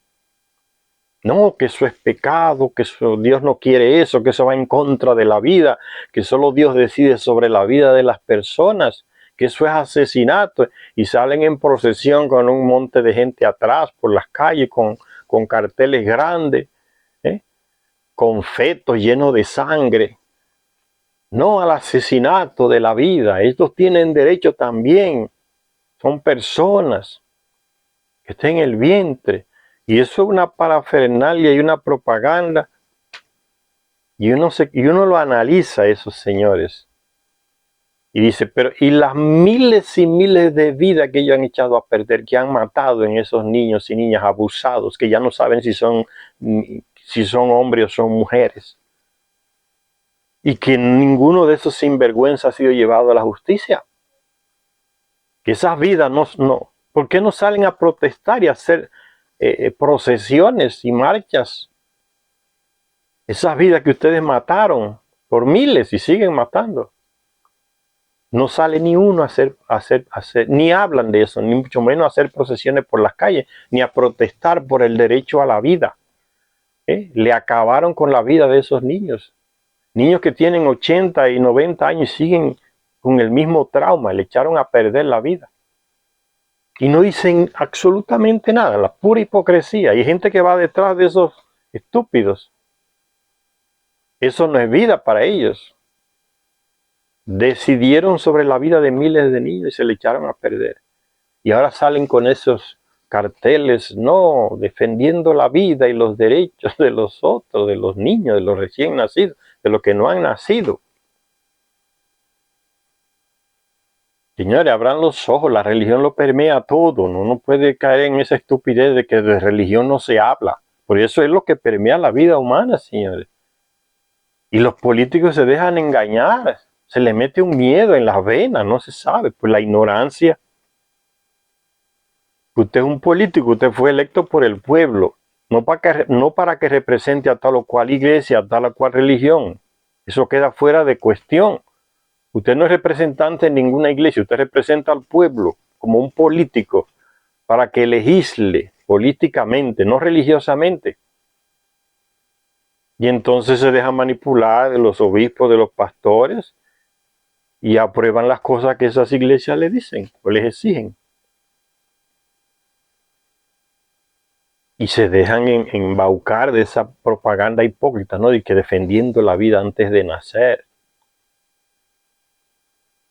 No, que eso es pecado, que Dios no quiere eso, que eso va en contra de la vida, que solo Dios decide sobre la vida de las personas, que eso es asesinato. Y salen en procesión con un monte de gente atrás por las calles, con carteles grandes, con fetos llenos de sangre. No al asesinato de la vida. Estos tienen derecho también. Son personas que están en el vientre. Y eso es una parafernalia y una propaganda. Y uno lo analiza, esos señores. Y dice, pero ¿y las miles y miles de vidas que ellos han echado a perder, que han matado en esos niños y niñas abusados, que ya no saben si son hombres o son mujeres? Y que ninguno de esos sinvergüenzas ha sido llevado a la justicia. Que esas vidas ¿por qué no salen a protestar y a hacer procesiones y marchas. Esas vidas que ustedes mataron por miles y siguen matando. No sale ni uno a hacer, ni hablan de eso, ni mucho menos a hacer procesiones por las calles, ni a protestar por el derecho a la vida. Le acabaron con la vida de esos niños. Niños que tienen 80 y 90 años y siguen con el mismo trauma, le echaron a perder la vida. Y no dicen absolutamente nada, la pura hipocresía. Y hay gente que va detrás de esos estúpidos. Eso no es vida para ellos. Decidieron sobre la vida de miles de niños y se le echaron a perder. Y ahora salen con esos carteles, no, defendiendo la vida y los derechos de los otros, de los niños, de los recién nacidos, de los que no han nacido. Señores, abran los ojos, la religión lo permea todo, uno puede caer en esa estupidez de que de religión no se habla. Por eso es lo que permea la vida humana, señores. Y los políticos se dejan engañar, se les mete un miedo en las venas, no se sabe, pues la ignorancia. Usted es un político, usted fue electo por el pueblo, no para que represente a tal o cual iglesia, a tal o cual religión. Eso queda fuera de cuestión. Usted no es representante en ninguna iglesia, usted representa al pueblo como un político para que legisle políticamente, no religiosamente. Y entonces se deja manipular de los obispos, de los pastores, y aprueban las cosas que esas iglesias le dicen o les exigen. Y se dejan embaucar de esa propaganda hipócrita, ¿no? De que defendiendo la vida antes de nacer.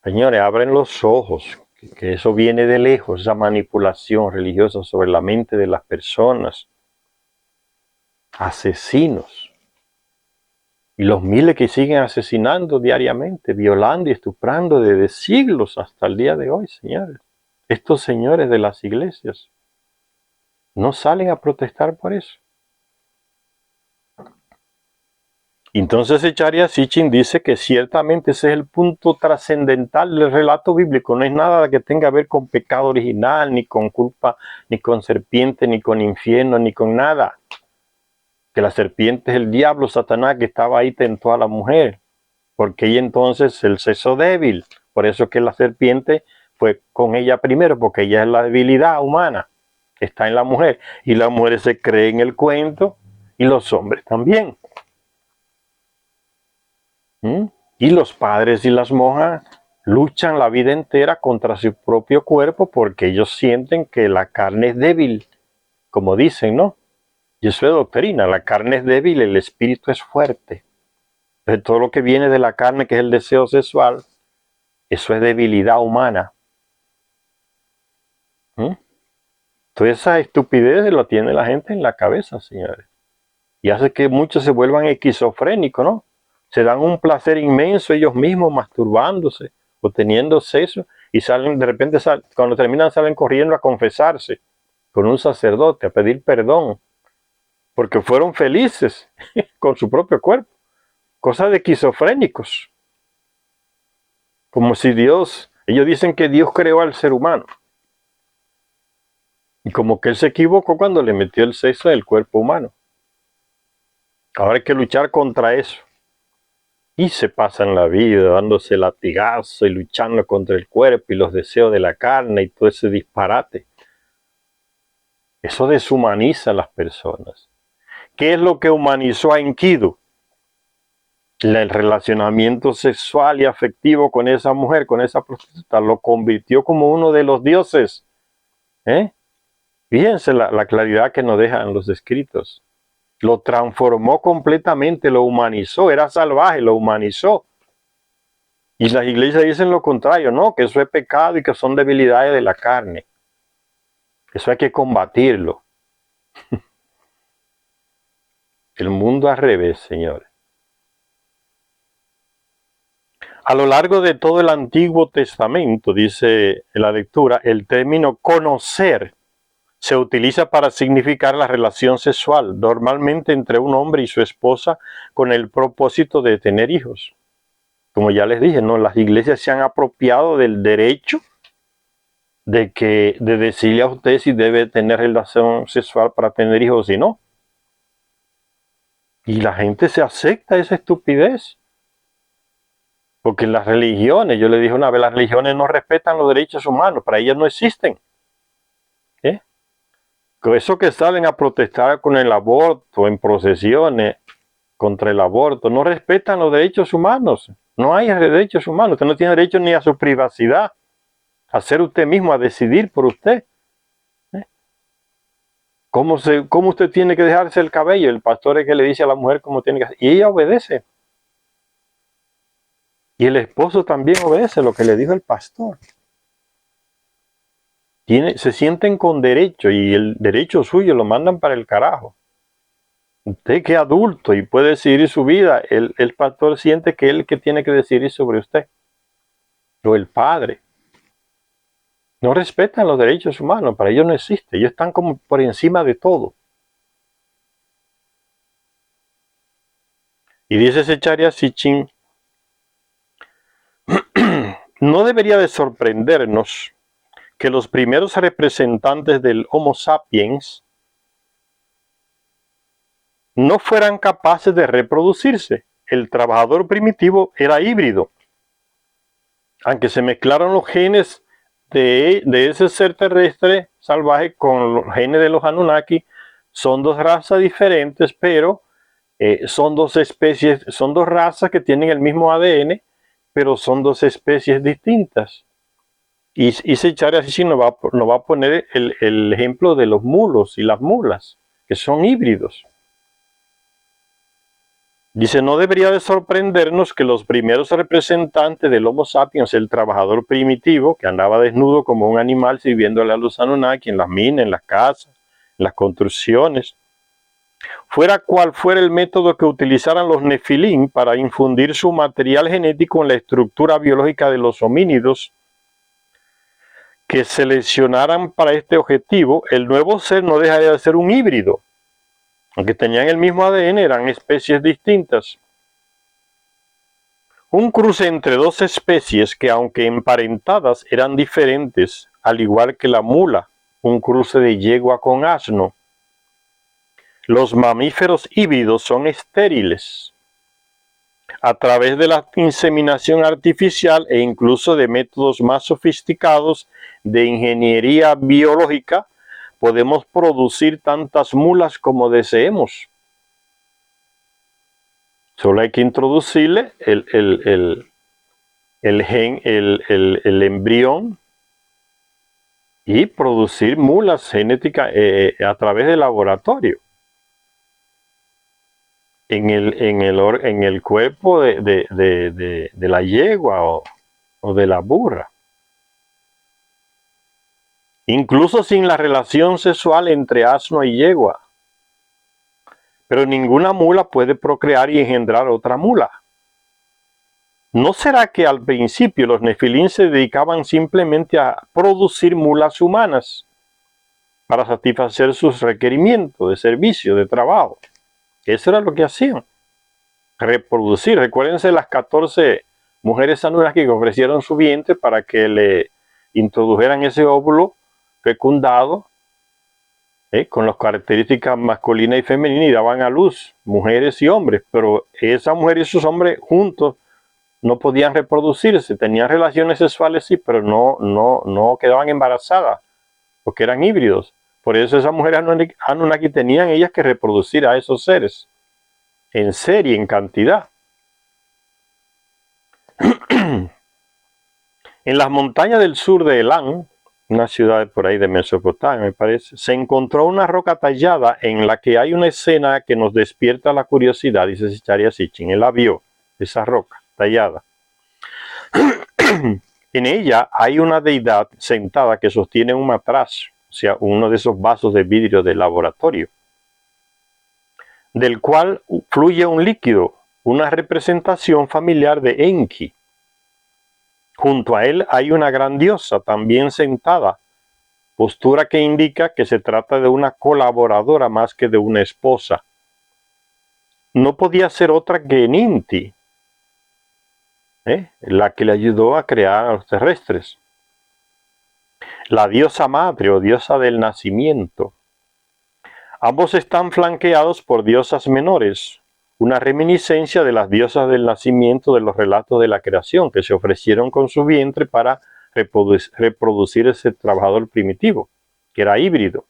Señores, abren los ojos, que eso viene de lejos, esa manipulación religiosa sobre la mente de las personas. Asesinos. Y los miles que siguen asesinando diariamente, violando y estuprando desde siglos hasta el día de hoy, señores. Estos señores de las iglesias no salen a protestar por eso. Entonces Echaria Sitchin dice que ciertamente ese es el punto trascendental del relato bíblico. No es nada que tenga que ver con pecado original, ni con culpa, ni con serpiente, ni con infierno, ni con nada. Que la serpiente es el diablo, Satanás, que estaba ahí, tentó a la mujer. Porque ella entonces el sexo débil. Por eso que la serpiente fue con ella primero, porque ella es la debilidad humana que está en la mujer. Y las mujeres se creen el cuento y los hombres también. Y los padres y las monjas luchan la vida entera contra su propio cuerpo porque ellos sienten que la carne es débil, como dicen, ¿no? Y eso es doctrina, la carne es débil, el espíritu es fuerte. Entonces, todo lo que viene de la carne, que es el deseo sexual, eso es debilidad humana. Toda esa estupidez lo tiene la gente en la cabeza, señores. Y hace que muchos se vuelvan esquizofrénicos, ¿no? Se dan un placer inmenso ellos mismos masturbándose o teniendo sexo y salen, de repente, cuando terminan, salen corriendo a confesarse con un sacerdote, a pedir perdón, porque fueron felices con su propio cuerpo. Cosa de esquizofrénicos. Como si ellos dicen que Dios creó al ser humano. Y como que él se equivocó cuando le metió el sexo en el cuerpo humano. Ahora hay que luchar contra eso. Y se pasan la vida dándose latigazo y luchando contra el cuerpo y los deseos de la carne y todo ese disparate. Eso deshumaniza a las personas. ¿Qué es lo que humanizó a Enkidu? El relacionamiento sexual y afectivo con esa mujer, con esa prostituta, lo convirtió como uno de los dioses. Fíjense la claridad que nos dejan los escritos. Lo transformó completamente, lo humanizó, era salvaje, lo humanizó. Y las iglesias dicen lo contrario, no, que eso es pecado y que son debilidades de la carne. Eso hay que combatirlo. El mundo al revés, señores. A lo largo de todo el Antiguo Testamento, dice la lectura, el término conocer se utiliza para significar la relación sexual, normalmente entre un hombre y su esposa, con el propósito de tener hijos. Como ya les dije, ¿no? Las iglesias se han apropiado del derecho de decirle a usted si debe tener relación sexual para tener hijos o si no. Y la gente se acepta esa estupidez. Porque las religiones, yo le dije una vez, las religiones no respetan los derechos humanos, para ellas no existen. Con eso que salen a protestar con el aborto, en procesiones contra el aborto, no respetan los derechos humanos. No hay derechos humanos. Usted no tiene derecho ni a su privacidad, a ser usted mismo, a decidir por usted. ¿Cómo usted tiene que dejarse el cabello? El pastor es que le dice a la mujer cómo tiene que hacer. Y ella obedece. Y el esposo también obedece lo que le dijo el pastor. Se sienten con derecho y el derecho suyo lo mandan para el carajo. Usted que es adulto y puede decidir su vida, el pastor siente que él es el que tiene que decidir sobre usted. O el padre. No respetan los derechos humanos, para ellos no existe. Ellos están como por encima de todo. Y dice Zecharia Sitchin, no debería de sorprendernos que los primeros representantes del Homo sapiens no fueran capaces de reproducirse. El trabajador primitivo era híbrido. Aunque se mezclaron los genes de ese ser terrestre salvaje con los genes de los Anunnaki, son dos razas diferentes, pero son dos especies, son dos razas que tienen el mismo ADN, pero son dos especies distintas. Y Zecharia Sitchin nos va a poner el ejemplo de los mulos y las mulas, que son híbridos. Dice, no debería de sorprendernos que los primeros representantes del Homo sapiens, el trabajador primitivo, que andaba desnudo como un animal sirviéndole a los Anunnaki en las minas, en las casas, en las construcciones, fuera cual fuera el método que utilizaran los Nefilim para infundir su material genético en la estructura biológica de los homínidos que seleccionaran para este objetivo, el nuevo ser no dejaría de ser un híbrido. Aunque tenían el mismo ADN, eran especies distintas. Un cruce entre dos especies que, aunque emparentadas, eran diferentes, al igual que la mula, un cruce de yegua con asno. Los mamíferos híbridos son estériles. A través de la inseminación artificial e incluso de métodos más sofisticados de ingeniería biológica, podemos producir tantas mulas como deseemos. Solo hay que introducirle el embrión y producir mulas genéticas a través del laboratorio. En el cuerpo de la yegua o de la burra. Incluso sin la relación sexual entre asno y yegua. Pero ninguna mula puede procrear y engendrar otra mula. ¿No será que al principio los Nefilim se dedicaban simplemente a producir mulas humanas para satisfacer sus requerimientos de servicio, de trabajo? Eso era lo que hacían. Reproducir. Recuérdense las 14 mujeres Anunnaki que ofrecieron su vientre para que le introdujeran ese óvulo fecundado con las características masculinas y femeninas y daban a luz mujeres y hombres, pero esas mujeres y esos hombres juntos no podían reproducirse, tenían relaciones sexuales sí, pero no quedaban embarazadas porque eran híbridos. Por eso esas mujeres Anunnaki tenían ellas que reproducir a esos seres en serie, en cantidad. En las montañas del sur de Elam, una ciudad por ahí de Mesopotamia, me parece, se encontró una roca tallada en la que hay una escena que nos despierta la curiosidad, dice Zecharia Sitchin. Él la vio, esa roca tallada. En ella hay una deidad sentada que sostiene un matraz, o sea, uno de esos vasos de vidrio de laboratorio, del cual fluye un líquido, una representación familiar de Enki. Junto a él hay una gran diosa también sentada, postura que indica que se trata de una colaboradora más que de una esposa. No podía ser otra que Ninti, la que le ayudó a crear a los terrestres. la diosa madre o diosa del nacimiento. Ambos están flanqueados por diosas menores, una reminiscencia de las diosas del nacimiento de los relatos de la creación, que se ofrecieron con su vientre para reproducir ese trabajador primitivo, que era híbrido.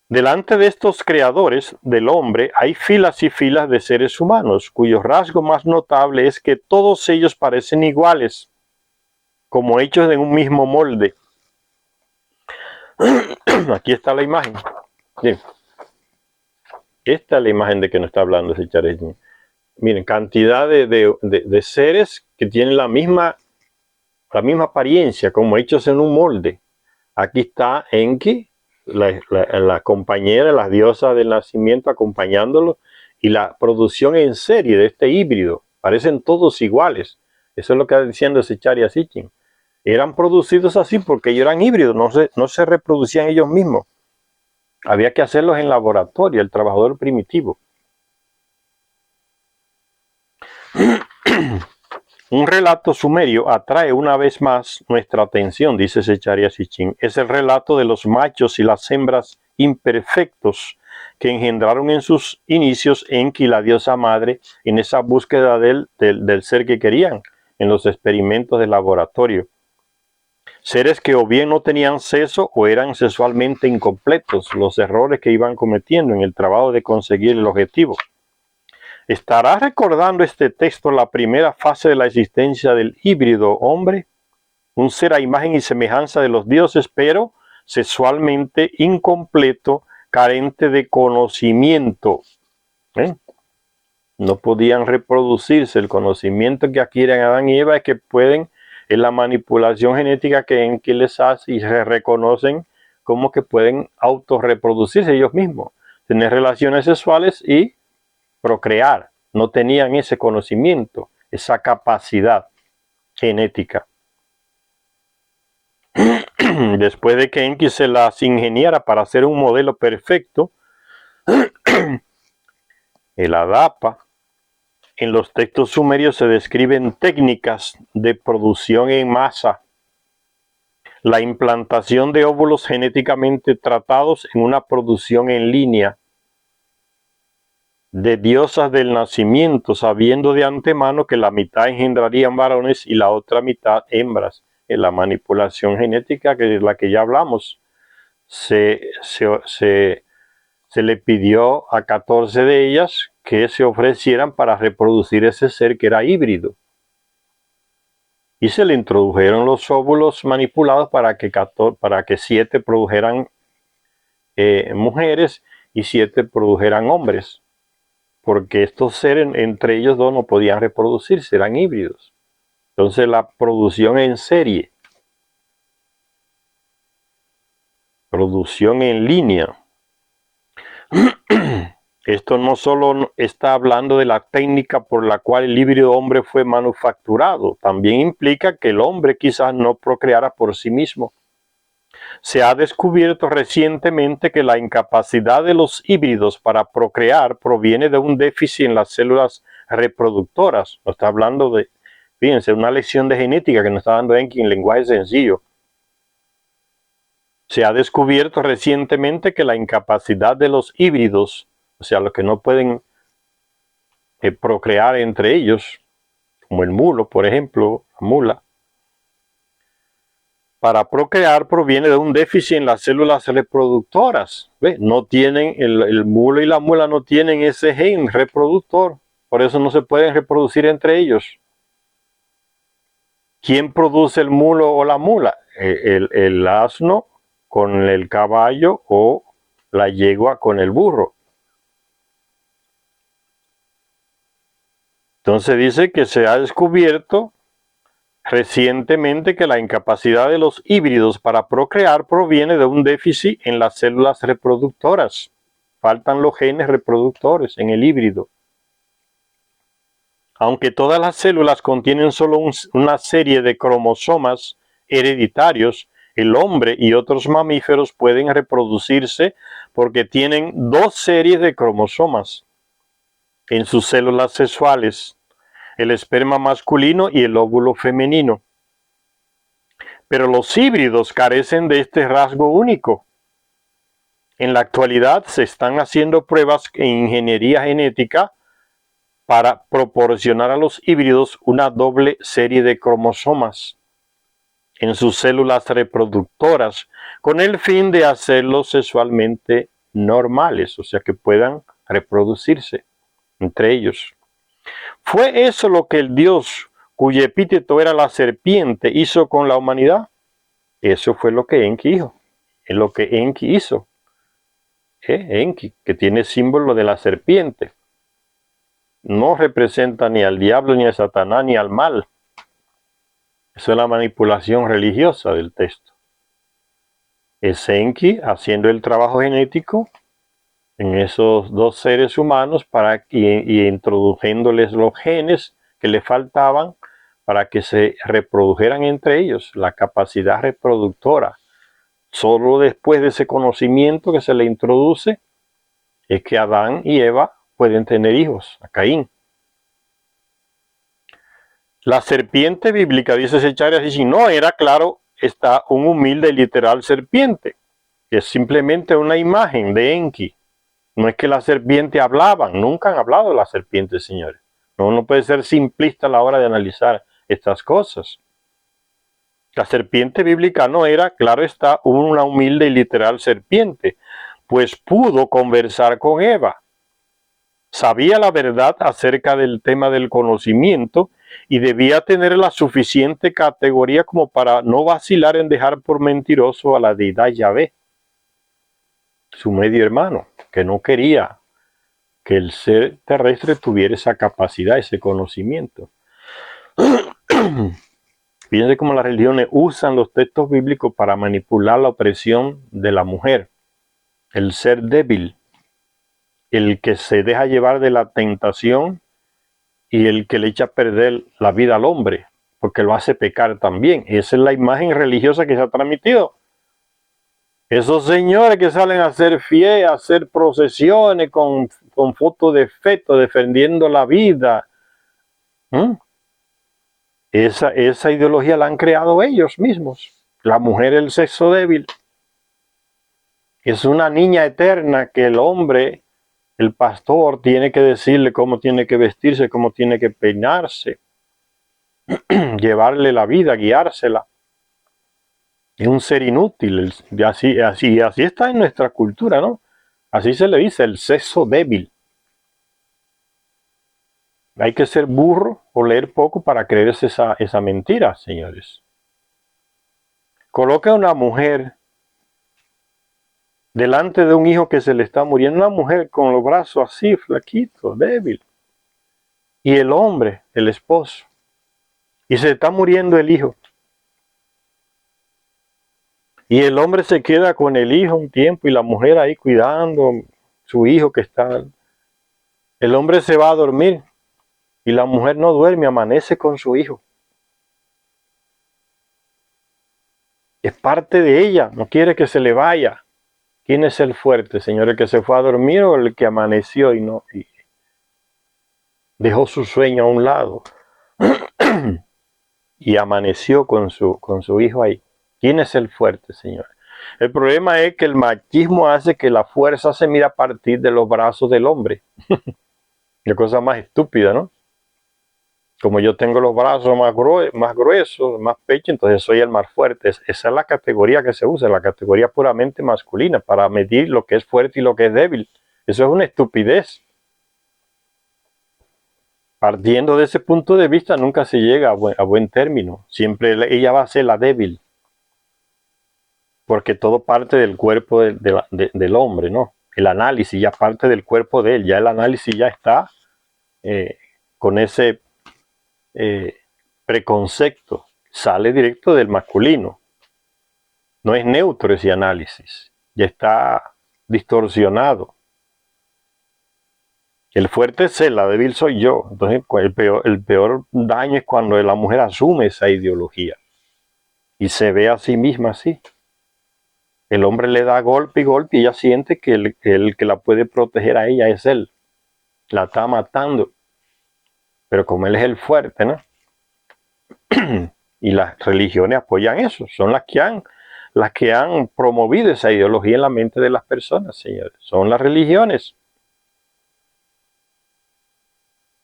Delante de estos creadores del hombre hay filas y filas de seres humanos, cuyo rasgo más notable es que todos ellos parecen iguales, como hechos en un mismo molde. Aquí está la imagen. Bien. Esta es la imagen de que nos está hablando ese Chareño. Miren, cantidad de seres que tienen la misma apariencia, como hechos en un molde. Aquí está Enki, la compañera, la diosa del nacimiento acompañándolo, y la producción en serie de este híbrido. Parecen todos iguales. Eso es lo que está diciendo ese Charya Sitchin. Eran producidos así porque ellos eran híbridos, no se reproducían ellos mismos. Había que hacerlos en laboratorio, el trabajador primitivo. Un relato sumerio atrae una vez más nuestra atención, dice Secharya Sitchin. Es el relato de los machos y las hembras imperfectos que engendraron en sus inicios Enki, la diosa madre, en esa búsqueda del ser que querían, en los experimentos de laboratorio. Seres que o bien no tenían sexo o eran sexualmente incompletos, los errores que iban cometiendo en el trabajo de conseguir el objetivo. ¿Estará recordando este texto la primera fase de la existencia del híbrido hombre? Un ser a imagen y semejanza de los dioses, pero sexualmente incompleto, carente de conocimiento. No podían reproducirse. El conocimiento que adquieren Adán y Eva es que pueden, en la manipulación genética que Enki les hace, y se reconocen como que pueden autorreproducirse ellos mismos, tener relaciones sexuales y procrear. No tenían ese conocimiento, esa capacidad genética. Después de que Enki se las ingeniara para hacer un modelo perfecto, el Adapa, en los textos sumerios se describen técnicas de producción en masa, la implantación de óvulos genéticamente tratados en una producción en línea, de diosas del nacimiento, sabiendo de antemano que la mitad engendrarían varones y la otra mitad hembras. En la manipulación genética, que de la que ya hablamos, se le pidió a 14 de ellas que se ofrecieran para reproducir ese ser que era híbrido. Y se le introdujeron los óvulos manipulados para que 7 produjeran mujeres y 7 produjeran hombres. Porque estos seres entre ellos dos no podían reproducirse, eran híbridos. Entonces la producción en serie, producción en línea. Esto no solo está hablando de la técnica por la cual el híbrido hombre fue manufacturado, también implica que el hombre quizás no procreara por sí mismo. Se ha descubierto recientemente que la incapacidad de los híbridos para procrear proviene de un déficit en las células reproductoras. Nos está hablando de, fíjense, una lección de genética que nos está dando Enki en lenguaje sencillo. Se ha descubierto recientemente que la incapacidad de los híbridos, o sea, los que no pueden procrear entre ellos, como el mulo, por ejemplo, la mula, para procrear proviene de un déficit en las células reproductoras. ¿Ve? No tienen, el mulo y la mula no tienen ese gen reproductor, por eso no se pueden reproducir entre ellos. ¿Quién produce el mulo o la mula? El asno con el caballo o la yegua con el burro. Entonces dice que se ha descubierto recientemente que la incapacidad de los híbridos para procrear proviene de un déficit en las células reproductoras. Faltan los genes reproductores en el híbrido. Aunque todas las células contienen solo una serie de cromosomas hereditarios, el hombre y otros mamíferos pueden reproducirse porque tienen 2 series de cromosomas en sus células sexuales, el esperma masculino y el óvulo femenino. Pero los híbridos carecen de este rasgo único. En la actualidad se están haciendo pruebas en ingeniería genética para proporcionar a los híbridos una doble serie de cromosomas en sus células reproductoras, con el fin de hacerlos sexualmente normales, o sea que puedan reproducirse entre ellos. ¿Fue eso lo que el Dios, cuyo epíteto era la serpiente, hizo con la humanidad? Eso fue lo que Enki hizo, es lo que Enki hizo. Enki, que tiene símbolo de la serpiente. No representa ni al diablo, ni a Satanás, ni al mal. Eso es la manipulación religiosa del texto. Es Enki haciendo el trabajo genético en esos dos seres humanos y introduciéndoles los genes que le faltaban para que se reprodujeran entre ellos, la capacidad reproductora. Solo después de ese conocimiento que se le introduce es que Adán y Eva pueden tener hijos, a Caín. La serpiente bíblica, dice Secharia, y si no era claro, está un humilde y literal serpiente, que es simplemente una imagen de Enki. No es que la serpiente hablaban, nunca han hablado las serpientes, señores. No puede ser simplista a la hora de analizar estas cosas. La serpiente bíblica no era, claro está, una humilde y literal serpiente, pues pudo conversar con Eva. Sabía la verdad acerca del tema del conocimiento y debía tener la suficiente categoría como para no vacilar en dejar por mentiroso a la deidad Yahvé, su medio hermano, que no quería que el ser terrestre tuviera esa capacidad, ese conocimiento. Fíjense cómo las religiones usan los textos bíblicos para manipular la opresión de la mujer, el ser débil, el que se deja llevar de la tentación y el que le echa a perder la vida al hombre, porque lo hace pecar también. Esa es la imagen religiosa que se ha transmitido. Esos señores que salen a hacer fiestas, a hacer procesiones con fotos de feto defendiendo la vida. Esa ideología la han creado ellos mismos. La mujer es el sexo débil. Es una niña eterna que el hombre, el pastor, tiene que decirle cómo tiene que vestirse, cómo tiene que peinarse, llevarle la vida, guiársela. Es un ser inútil. Así está en nuestra cultura, ¿no? Así se le dice, el sexo débil. Hay que ser burro o leer poco para creerse esa mentira, señores. Coloca a una mujer delante de un hijo que se le está muriendo, una mujer con los brazos así, flaquito, débil. Y el hombre, el esposo. Y se está muriendo el hijo. Y el hombre se queda con el hijo un tiempo y la mujer ahí cuidando su hijo que está. El hombre se va a dormir y la mujer no duerme, amanece con su hijo. Es parte de ella, no quiere que se le vaya. ¿Quién es el fuerte, señor? ¿El que se fue a dormir o el que amaneció y dejó su sueño a un lado y amaneció con su hijo ahí? ¿Quién es el fuerte, señor? El problema es que el machismo hace que la fuerza se mira a partir de los brazos del hombre. Qué cosa más estúpida, ¿no? Como yo tengo los brazos más gruesos, más pecho, entonces soy el más fuerte. Esa es la categoría que se usa, la categoría puramente masculina, para medir lo que es fuerte y lo que es débil. Eso es una estupidez. Partiendo de ese punto de vista, nunca se llega a buen término. Siempre ella va a ser la débil. Porque todo parte del cuerpo del hombre, ¿no? El análisis ya parte del cuerpo de él. Ya el análisis ya está con ese preconcepto, sale directo del masculino. No es neutro ese análisis, ya está distorsionado. El fuerte es él, la débil soy yo. Entonces el peor daño es cuando la mujer asume esa ideología y se ve a sí misma así. El hombre le da golpe y golpe y ella siente que el que la puede proteger a ella es él. La está matando. Pero como él es el fuerte, ¿no? Y las religiones apoyan eso, son las que han promovido esa ideología en la mente de las personas, señores. Son las religiones.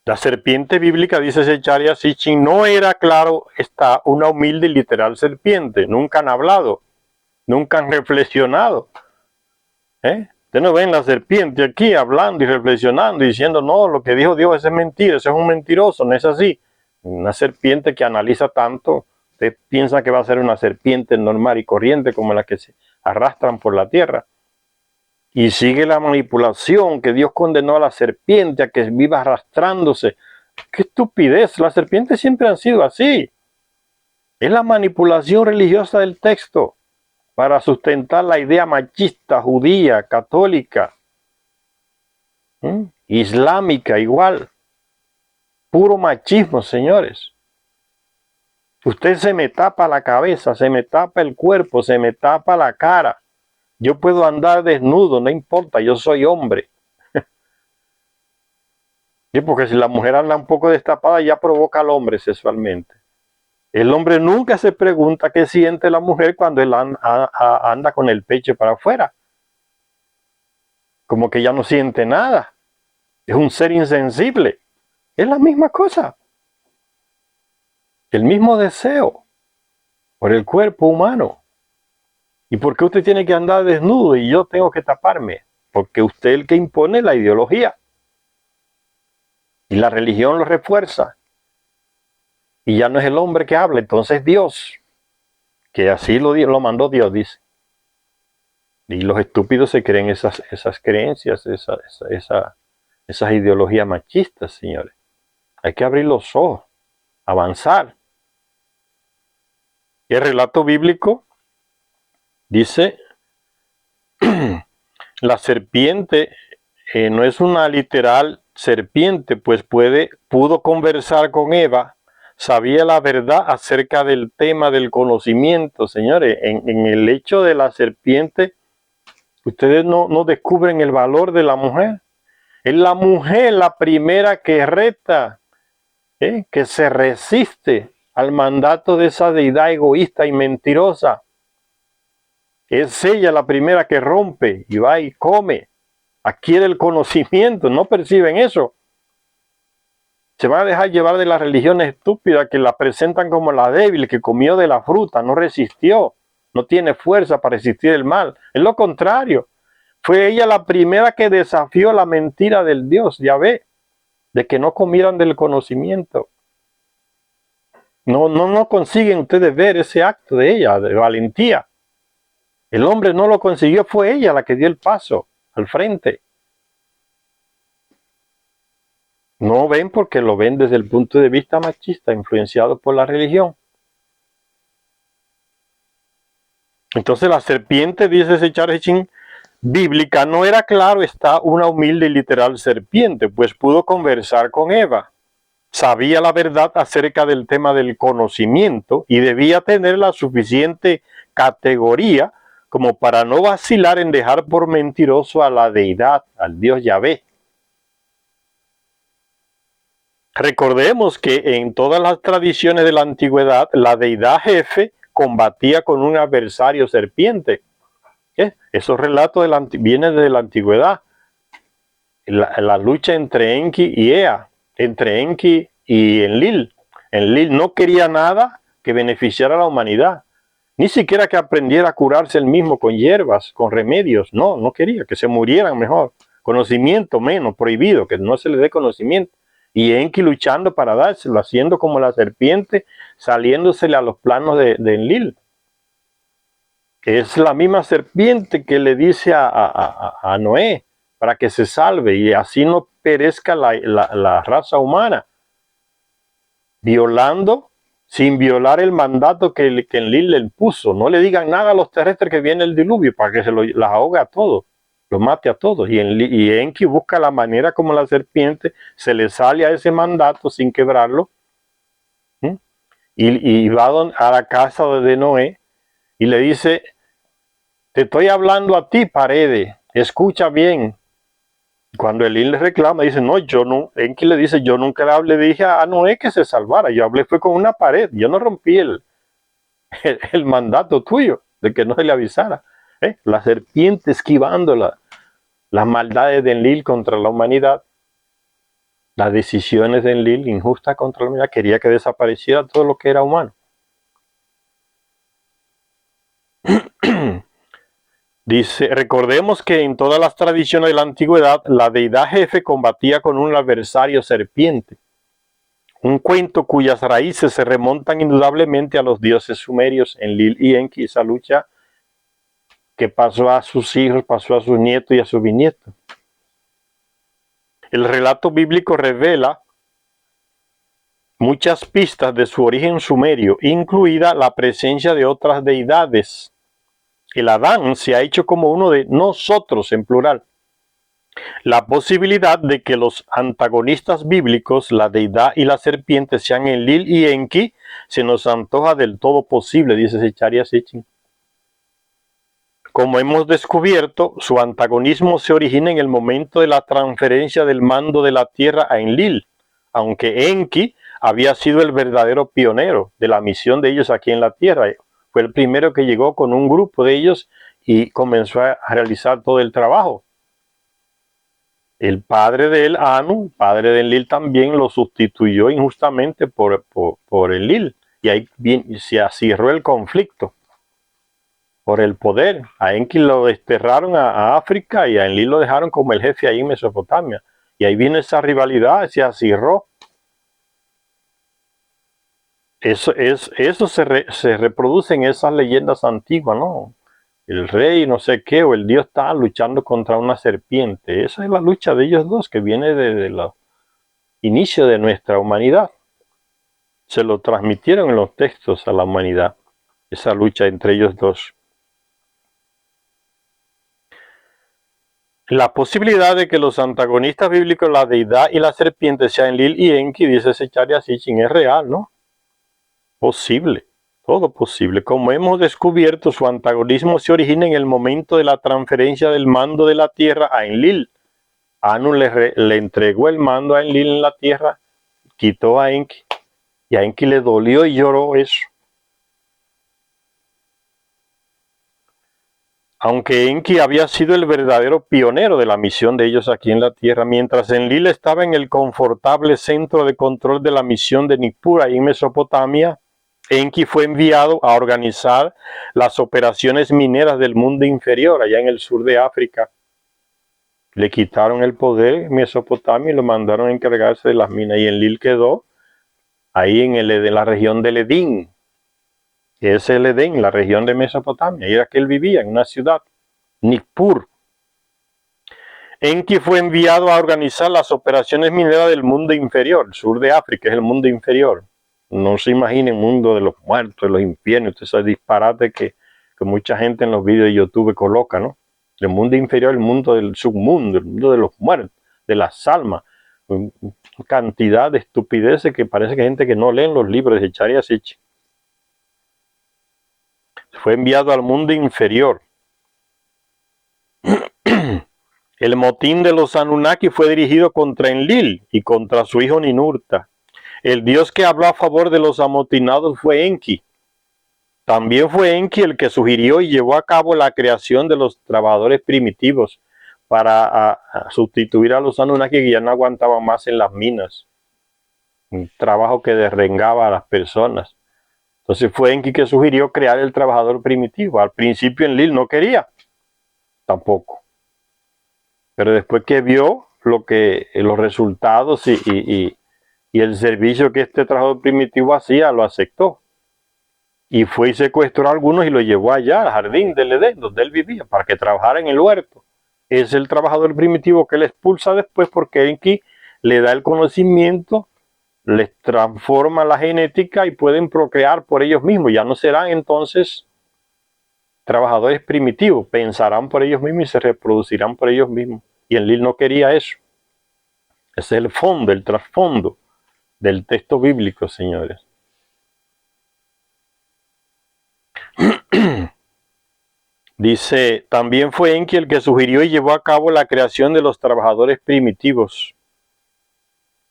La serpiente bíblica, dice Zecharia Sitchin, no era, claro, está una humilde y literal serpiente. Nunca han hablado, nunca han reflexionado. Ustedes no ven la serpiente aquí hablando y reflexionando y diciendo, no, lo que dijo Dios es mentira, eso es un mentiroso, no es así. Una serpiente que analiza tanto, usted piensa que va a ser una serpiente normal y corriente como la que se arrastran por la tierra. Y sigue la manipulación, que Dios condenó a la serpiente a que viva arrastrándose. ¡Qué estupidez! Las serpientes siempre han sido así. Es la manipulación religiosa del texto para sustentar la idea machista, judía, católica, islámica igual. Puro machismo, señores. Usted se me tapa la cabeza, se me tapa el cuerpo, se me tapa la cara. Yo puedo andar desnudo, no importa, yo soy hombre. Sí, porque si la mujer anda un poco destapada ya provoca al hombre sexualmente. El hombre nunca se pregunta qué siente la mujer cuando él anda con el pecho para afuera. Como que ya no siente nada. Es un ser insensible. Es la misma cosa. El mismo deseo por el cuerpo humano. ¿Y por qué usted tiene que andar desnudo y yo tengo que taparme? Porque usted es el que impone la ideología. Y la religión lo refuerza. Y ya no es el hombre que habla, entonces Dios. Que así lo mandó Dios, dice. Y los estúpidos se creen esas creencias, esas ideologías machistas, señores. Hay que abrir los ojos, avanzar. Y el relato bíblico dice, la serpiente no es una literal serpiente, pues pudo conversar con Eva, sabía la verdad acerca del tema del conocimiento, señores. En el hecho de la serpiente, ustedes no descubren el valor de la mujer. Es la mujer la primera que reta, que se resiste al mandato de esa deidad egoísta y mentirosa. Es ella la primera que rompe y va y come, adquiere el conocimiento. No perciben eso. Se van a dejar llevar de las religiones estúpidas que la presentan como la débil, que comió de la fruta, no resistió, no tiene fuerza para resistir el mal. Es lo contrario. Fue ella la primera que desafió la mentira del Dios, Yahvé, de que no comieran del conocimiento. No consiguen ustedes ver ese acto de ella, de valentía. El hombre no lo consiguió, fue ella la que dio el paso al frente. No ven porque lo ven desde el punto de vista machista, influenciado por la religión. Entonces la serpiente, dice Zecharia Sitchin, bíblica, no era, claro está, una humilde y literal serpiente, pues pudo conversar con Eva. Sabía la verdad acerca del tema del conocimiento y debía tener la suficiente categoría como para no vacilar en dejar por mentiroso a la deidad, al Dios Yahvé. Recordemos que en todas las tradiciones de la antigüedad, la deidad jefe combatía con un adversario serpiente. Esos relatos vienen de la antigüedad. La lucha entre Enki y Ea, entre Enki y Enlil. Enlil no quería nada que beneficiara a la humanidad. Ni siquiera que aprendiera a curarse él mismo con hierbas, con remedios. No quería, que se murieran mejor. Conocimiento menos, prohibido, que no se le dé conocimiento. Y Enki luchando para dárselo, haciendo como la serpiente, saliéndosele a los planos de Enlil. Que es la misma serpiente que le dice a Noé para que se salve y así no perezca la raza humana. Violando, sin violar el mandato que Enlil le impuso. No le digan nada a los terrestres que viene el diluvio para que las ahogue a todos, los mate a todos. Y Enki busca la manera como la serpiente se le sale a ese mandato sin quebrarlo. Y va a la casa de Noé y le dice, te estoy hablando a ti, paredes, escucha bien. Cuando Elín le reclama, dice, no, yo no, Enki le dice, yo nunca le dije a Noé que se salvara, yo hablé fue con una pared, yo no rompí el mandato tuyo de que no se le avisara. La serpiente esquivando las maldades de Enlil contra la humanidad, las decisiones de Enlil injustas contra la humanidad, quería que desapareciera todo lo que era humano. Dice, recordemos que en todas las tradiciones de la antigüedad, la deidad jefe combatía con un adversario serpiente. Un cuento cuyas raíces se remontan indudablemente a los dioses sumerios, Enlil y Enki, esa lucha que pasó a sus hijos, pasó a sus nietos y a sus bisnietos. El relato bíblico revela muchas pistas de su origen sumerio, incluida la presencia de otras deidades. El Adán se ha hecho como uno de nosotros en plural. La posibilidad de que los antagonistas bíblicos, la deidad y la serpiente, sean Enlil y Enki, se nos antoja del todo posible, dice Zecharia Sitchin. Como hemos descubierto, su antagonismo se origina en el momento de la transferencia del mando de la tierra a Enlil, aunque Enki había sido el verdadero pionero de la misión de ellos aquí en la tierra. Fue el primero que llegó con un grupo de ellos y comenzó a realizar todo el trabajo. El padre de él, Anu, padre de Enlil, también lo sustituyó injustamente por Enlil. Y ahí se acirró el conflicto por el poder. A Enki lo desterraron a África y a Enlil lo dejaron como el jefe ahí en Mesopotamia. Y ahí viene esa rivalidad, se acirró. Eso se reproduce en esas leyendas antiguas, ¿no? El rey no sé qué, o el dios está luchando contra una serpiente. Esa es la lucha de ellos dos que viene desde el inicio de nuestra humanidad. Se lo transmitieron en los textos a la humanidad, esa lucha entre ellos dos. La posibilidad de que los antagonistas bíblicos, la deidad y la serpiente, sean Enlil y Enki, dice Zecharia Sitchin, es real, ¿no? Posible. Todo posible. Como hemos descubierto, su antagonismo se origina en el momento de la transferencia del mando de la tierra a Enlil. Anu le entregó el mando a Enlil en la tierra, quitó a Enki, y a Enki le dolió y lloró eso. Aunque Enki había sido el verdadero pionero de la misión de ellos aquí en la tierra, mientras Enlil estaba en el confortable centro de control de la misión de Nippur, ahí en Mesopotamia, Enki fue enviado a organizar las operaciones mineras del mundo inferior, allá en el sur de África. Le quitaron el poder en Mesopotamia y lo mandaron a encargarse de las minas. Y Enlil quedó ahí en la región del Edén. Es el Edén, la región de Mesopotamia. Y era que él vivía en una ciudad, Nippur. Enki fue enviado a organizar las operaciones mineras del mundo inferior. El sur de África es el mundo inferior. No se imaginen el mundo de los muertos, de los infiernos, esos disparates que mucha gente en los vídeos de YouTube coloca, ¿no? El mundo inferior, el mundo del submundo, el mundo de los muertos, de las almas. Cantidad de estupideces que parece que hay gente que no lee los libros de Zecharia Sitchin. Fue enviado al mundo inferior. El motín de los Anunnaki fue dirigido contra Enlil y contra su hijo Ninurta. El dios que habló a favor de los amotinados fue Enki. También fue Enki el que sugirió y llevó a cabo la creación de los trabajadores primitivos para sustituir a los Anunnaki que ya no aguantaban más en las minas. Un trabajo que derrengaba a las personas. Entonces fue Enki que sugirió crear el trabajador primitivo. Al principio Enlil no quería, tampoco. Pero después que vio los resultados y el servicio que este trabajador primitivo hacía, lo aceptó. Y fue y secuestró a algunos y lo llevó allá, al jardín del Edén, donde él vivía, para que trabajara en el huerto. Es el trabajador primitivo que le expulsa después porque Enki le da el conocimiento, les transforma la genética y pueden procrear por ellos mismos. Ya no serán entonces trabajadores primitivos, pensarán por ellos mismos y se reproducirán por ellos mismos. Y Enlil no quería eso. Ese es el fondo, el trasfondo del texto bíblico, señores. Dice, también fue Enki el que sugirió y llevó a cabo la creación de los trabajadores primitivos.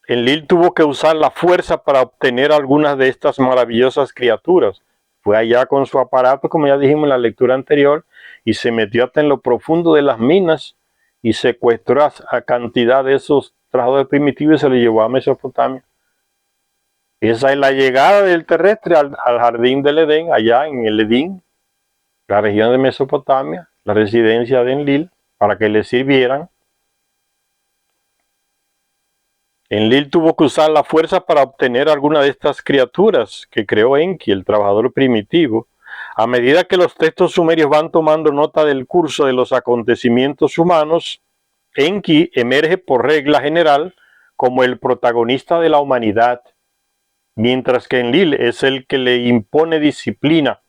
Enlil tuvo que usar la fuerza para obtener algunas de estas maravillosas criaturas. Fue allá con su aparato, como ya dijimos en la lectura anterior, y se metió hasta en lo profundo de las minas y secuestró a cantidad de esos trabajadores primitivos y se los llevó a Mesopotamia. Esa es la llegada del terrestre al jardín del Edén, allá en el Edén, la región de Mesopotamia, la residencia de Enlil, para que le sirvieran. Enlil tuvo que usar la fuerza para obtener alguna de estas criaturas que creó Enki, el trabajador primitivo. A medida que los textos sumerios van tomando nota del curso de los acontecimientos humanos, Enki emerge por regla general como el protagonista de la humanidad, mientras que Enlil es el que le impone disciplina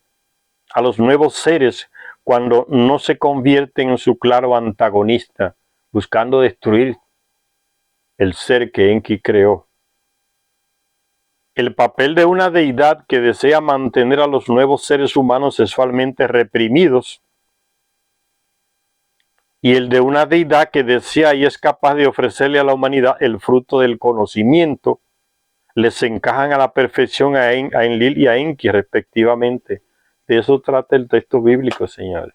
a los nuevos seres cuando no se convierten en su claro antagonista, buscando destruir el ser que Enki creó. El papel de una deidad que desea mantener a los nuevos seres humanos sexualmente reprimidos y el de una deidad que desea y es capaz de ofrecerle a la humanidad el fruto del conocimiento, les encajan a la perfección a Enlil y a Enki respectivamente. De eso trata el texto bíblico, señores.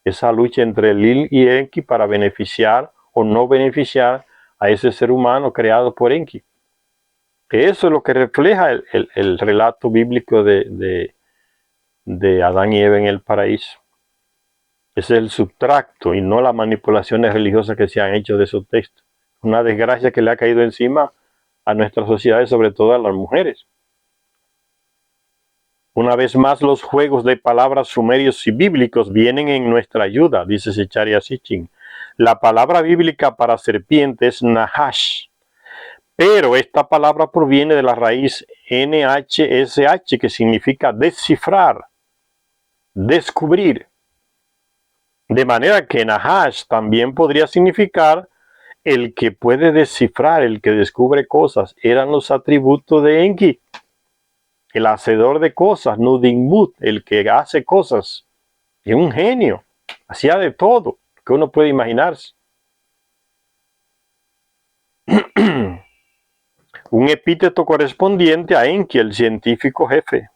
Esa lucha entre Enlil y Enki para beneficiar o no beneficiar a ese ser humano creado por Enki. Eso es lo que refleja el relato bíblico de Adán y Eva en el paraíso. Ese es el subtracto y no las manipulaciones religiosas que se han hecho de esos textos. Una desgracia que le ha caído encima a nuestras sociedades, sobre todo a las mujeres. Una vez más, los juegos de palabras sumerios y bíblicos vienen en nuestra ayuda, dice Secharia Sitchin. La palabra bíblica para serpiente es Nahash, pero esta palabra proviene de la raíz NHSH, que significa descifrar, descubrir. De manera que Nahash también podría significar el que puede descifrar, el que descubre cosas. Eran los atributos de Enki. El hacedor de cosas, Nudinmut, el que hace cosas. Y un genio. Hacía de todo que uno puede imaginarse. Un epíteto correspondiente a Enki, el científico jefe.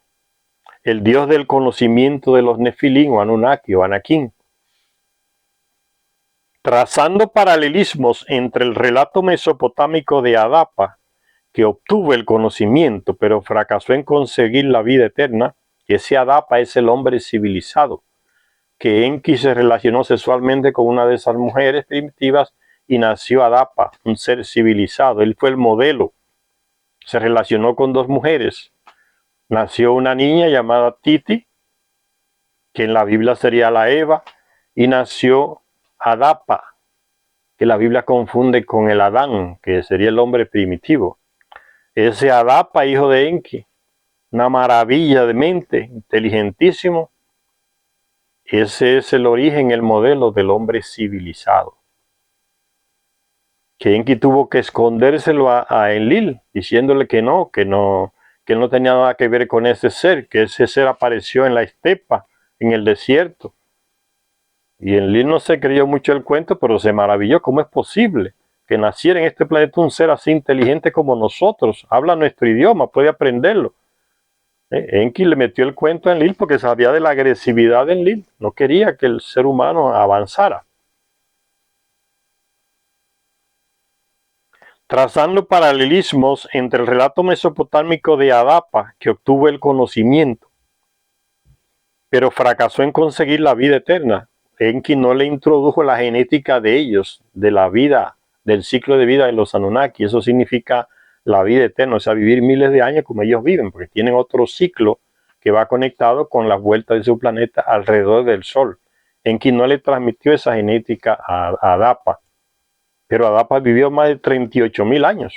El dios del conocimiento de los Nefilim o Anunnaki o Anakin. Trazando paralelismos entre el relato mesopotámico de Adapa, que obtuvo el conocimiento pero fracasó en conseguir la vida eterna, ese Adapa es el hombre civilizado, que Enki se relacionó sexualmente con una de esas mujeres primitivas y nació Adapa, un ser civilizado. Él fue el modelo. Se relacionó con dos mujeres. Nació una niña llamada Titi, que en la Biblia sería la Eva, y nació Adapa, que la Biblia confunde con el Adán, que sería el hombre primitivo. Ese Adapa, hijo de Enki, una maravilla de mente, inteligentísimo. Ese es el origen, el modelo del hombre civilizado. Que Enki tuvo que escondérselo a Enlil, diciéndole que no tenía nada que ver con ese ser, que ese ser apareció en la estepa, en el desierto. Y Enlil no se creyó mucho el cuento, pero se maravilló. ¿Cómo es posible que naciera en este planeta un ser así inteligente como nosotros? Habla nuestro idioma, puede aprenderlo. Enki le metió el cuento a Enlil porque sabía de la agresividad de Enlil. No quería que el ser humano avanzara. Trazando paralelismos entre el relato mesopotámico de Adapa, que obtuvo el conocimiento, pero fracasó en conseguir la vida eterna. Enki no le introdujo la genética de ellos, de la vida, del ciclo de vida de los Anunnaki. Eso significa la vida eterna, o sea, vivir miles de años como ellos viven, porque tienen otro ciclo que va conectado con las vueltas de su planeta alrededor del Sol. Enki no le transmitió esa genética a Adapa, pero Adapa vivió más de 38.000 años,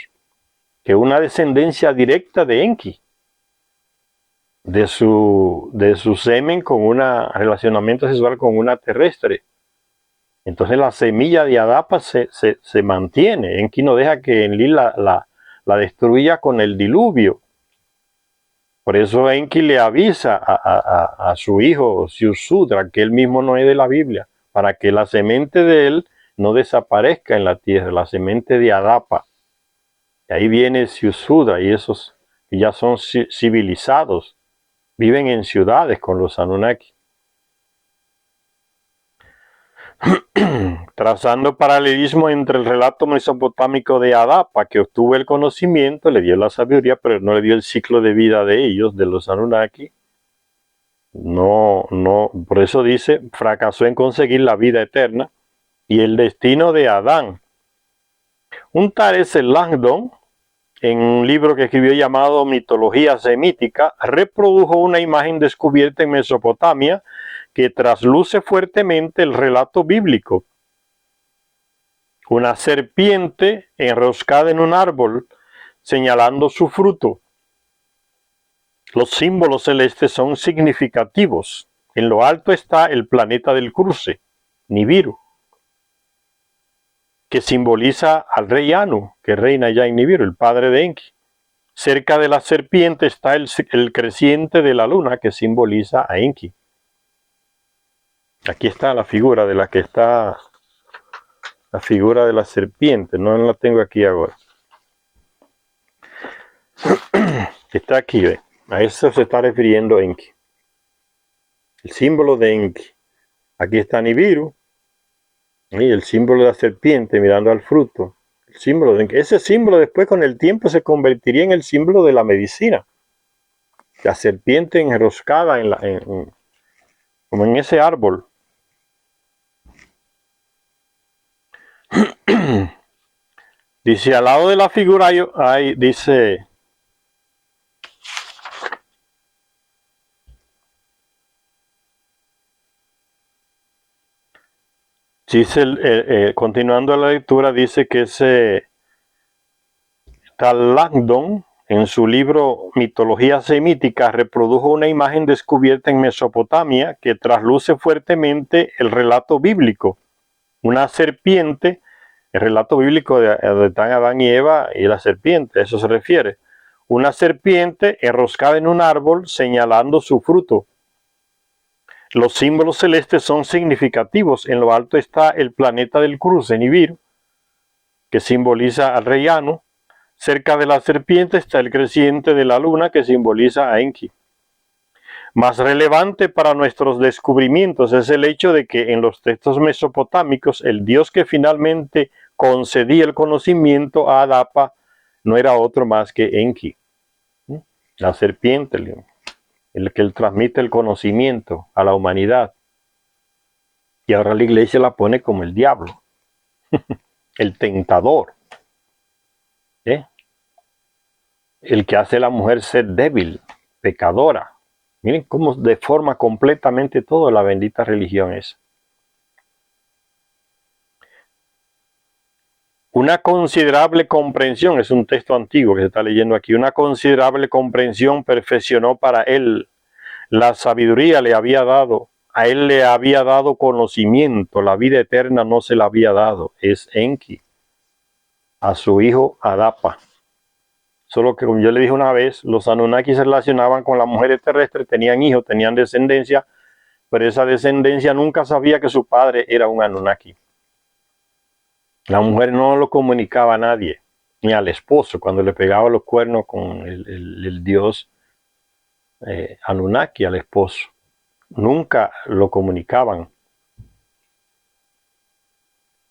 que es una descendencia directa de Enki. De su semen con un relacionamiento sexual con una terrestre. Entonces la semilla de Adapa se mantiene. Enki no deja que Enlil la destruya con el diluvio. Por eso Enki le avisa a su hijo Siusudra que él mismo no es de la Biblia, para que la semente de él no desaparezca en la tierra, la semente de Adapa. Y ahí viene Siusudra y esos que ya son civilizados, viven en ciudades con los Anunnaki. Trazando paralelismo entre el relato mesopotámico de Adapa, que obtuvo el conocimiento, le dio la sabiduría, pero no le dio el ciclo de vida de ellos, de los Anunnaki. No, por eso dice, fracasó en conseguir la vida eterna y el destino de Adán. Un tal es el Langdon, en un libro que escribió llamado Mitología Semítica, reprodujo una imagen descubierta en Mesopotamia que trasluce fuertemente el relato bíblico. Una serpiente enroscada en un árbol, señalando su fruto. Los símbolos celestes son significativos. En lo alto está el planeta del cruce, Nibiru, que simboliza al rey Anu, que reina ya en Nibiru, el padre de Enki. Cerca de la serpiente está el creciente de la luna, que simboliza a Enki. Aquí está la figura de la que está, la figura de la serpiente, no la tengo aquí ahora. Está aquí, ¿ve? A eso se está refiriendo Enki. El símbolo de Enki. Aquí está Nibiru, y el símbolo de la serpiente mirando al fruto. El símbolo de Enki. Ese símbolo después con el tiempo se convertiría en el símbolo de la medicina. La serpiente enroscada como en ese árbol. Dice, al lado de la figura dice, continuando la lectura, dice que ese tal Langdon, en su libro Mitología Semítica, reprodujo una imagen descubierta en Mesopotamia que trasluce fuertemente el relato bíblico. Una serpiente, el relato bíblico de Adán y Eva y la serpiente, a eso se refiere. Una serpiente enroscada en un árbol señalando su fruto. Los símbolos celestes son significativos. En lo alto está el planeta del cruce, Nibiru, que simboliza al rey Anu. Cerca de la serpiente está el creciente de la luna, que simboliza a Enki. Más relevante para nuestros descubrimientos es el hecho de que en los textos mesopotámicos el dios que finalmente concedía el conocimiento a Adapa no era otro más que Enki, la serpiente, el que transmite el conocimiento a la humanidad. Y ahora la iglesia la pone como el diablo, el tentador, el que hace a la mujer ser débil, pecadora. Miren cómo deforma completamente todo la bendita religión esa. Una considerable comprensión, es un texto antiguo que se está leyendo aquí, una considerable comprensión perfeccionó para él. La sabiduría le había dado, a él le había dado conocimiento, la vida eterna no se la había dado, es Enki, a su hijo Adapa. Solo que como yo le dije una vez, los Anunnaki se relacionaban con las mujeres terrestres, tenían hijos, tenían descendencia, pero esa descendencia nunca sabía que su padre era un Anunnaki. La mujer no lo comunicaba a nadie, ni al esposo, cuando le pegaba los cuernos con el dios Anunnaki al esposo. Nunca lo comunicaban.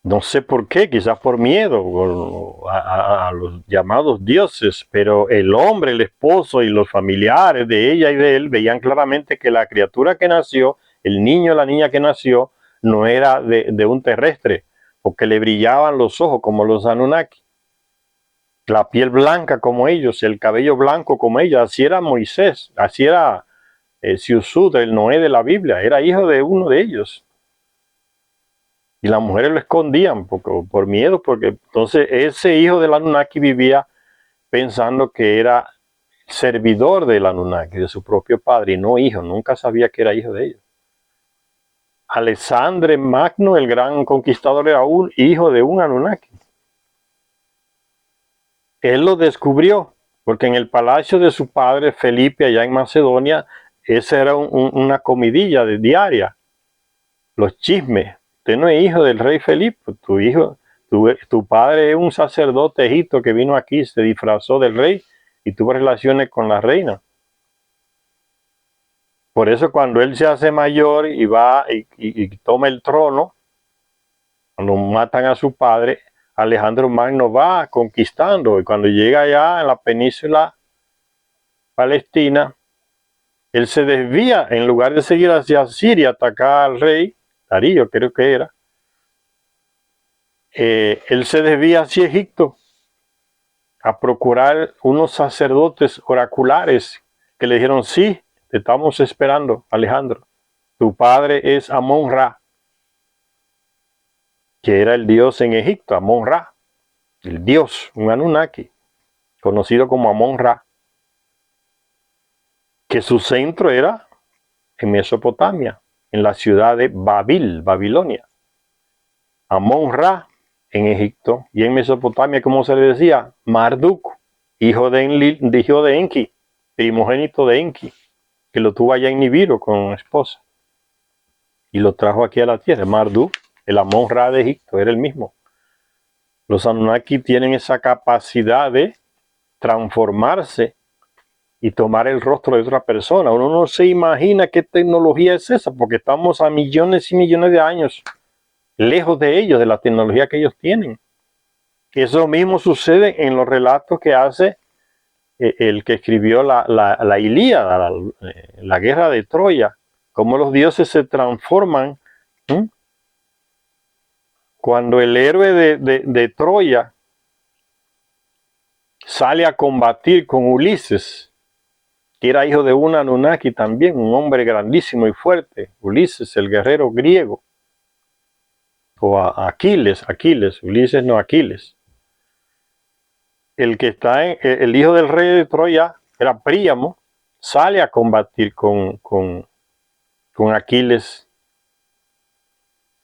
No sé por qué, quizás por miedo a los llamados dioses, pero el hombre, el esposo y los familiares de ella y de él veían claramente que la criatura que nació, el niño o la niña que nació, no era de un terrestre, porque le brillaban los ojos como los Anunnaki, la piel blanca como ellos, el cabello blanco como ellos. Así era Moisés, así era Siusudra, el Noé de la Biblia, era hijo de uno de ellos. Y las mujeres lo escondían por miedo, porque entonces ese hijo del Anunnaki vivía pensando que era servidor del Anunnaki, de su propio padre, y no hijo, nunca sabía que era hijo de ellos. Alexandre Magno, el gran conquistador, era un hijo de un Anunnaki. Él lo descubrió Porque en el palacio de su padre Felipe, allá en Macedonia, esa era una comidilla diaria. Los chismes. Usted no es hijo del rey Felipe, tu padre es un sacerdote egipto que vino aquí, se disfrazó del rey y tuvo relaciones con la reina. Por eso cuando él se hace mayor y va y toma el trono, cuando matan a su padre, Alejandro Magno va conquistando, y cuando llega allá en la península palestina, él se desvía, en lugar de seguir hacia Siria, atacar al rey, Darío creo que era, él se desvía hacia Egipto a procurar unos sacerdotes oraculares que le dijeron: sí, te estamos esperando, Alejandro, tu padre es Amón-Ra, que era el dios en Egipto, Amón-Ra, el dios, un Anunnaki, conocido como Amón-Ra, que su centro era en Mesopotamia, en la ciudad de Babilonia. Amón-Ra en Egipto, y en Mesopotamia, como se le decía, Marduk, hijo de Enki, primogénito de Enki, que lo tuvo allá en Nibiru con esposa, y lo trajo aquí a la tierra. Marduk, el Amón-Ra de Egipto, era el mismo. Los Anunnaki tienen esa capacidad de transformarse y tomar el rostro de otra persona. Uno no se imagina qué tecnología es esa, porque estamos a millones y millones de años lejos de ellos, de la tecnología que ellos tienen. Eso mismo sucede en los relatos que hace el que escribió la Ilíada, la guerra de Troya, cómo los dioses se transforman. Cuando el héroe de Troya sale a combatir con Ulises, que era hijo de un Anunnaki también, un hombre grandísimo y fuerte, Ulises, el guerrero griego, o Aquiles, Ulises no Aquiles. El que está el hijo del rey de Troya era Príamo, sale a combatir con Aquiles.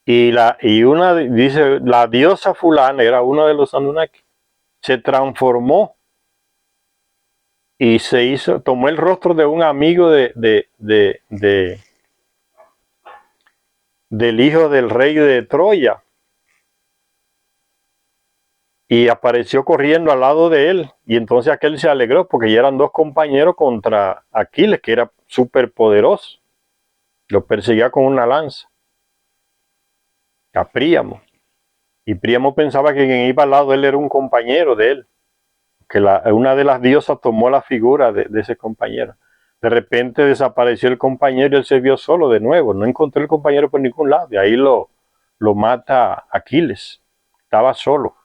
Dice, la diosa fulana era uno de los Anunnaki, se transformó y tomó el rostro de un amigo del hijo del rey de Troya, y apareció corriendo al lado de él, y entonces aquel se alegró porque ya eran dos compañeros contra Aquiles, que era súper poderoso, lo perseguía con una lanza, a Príamo, y Príamo pensaba que quien iba al lado de él era un compañero de él, que una de las diosas tomó la figura de ese compañero. De repente desapareció el compañero y él se vio solo de nuevo. No encontró el compañero por ningún lado. Y ahí lo mata Aquiles. Estaba solo.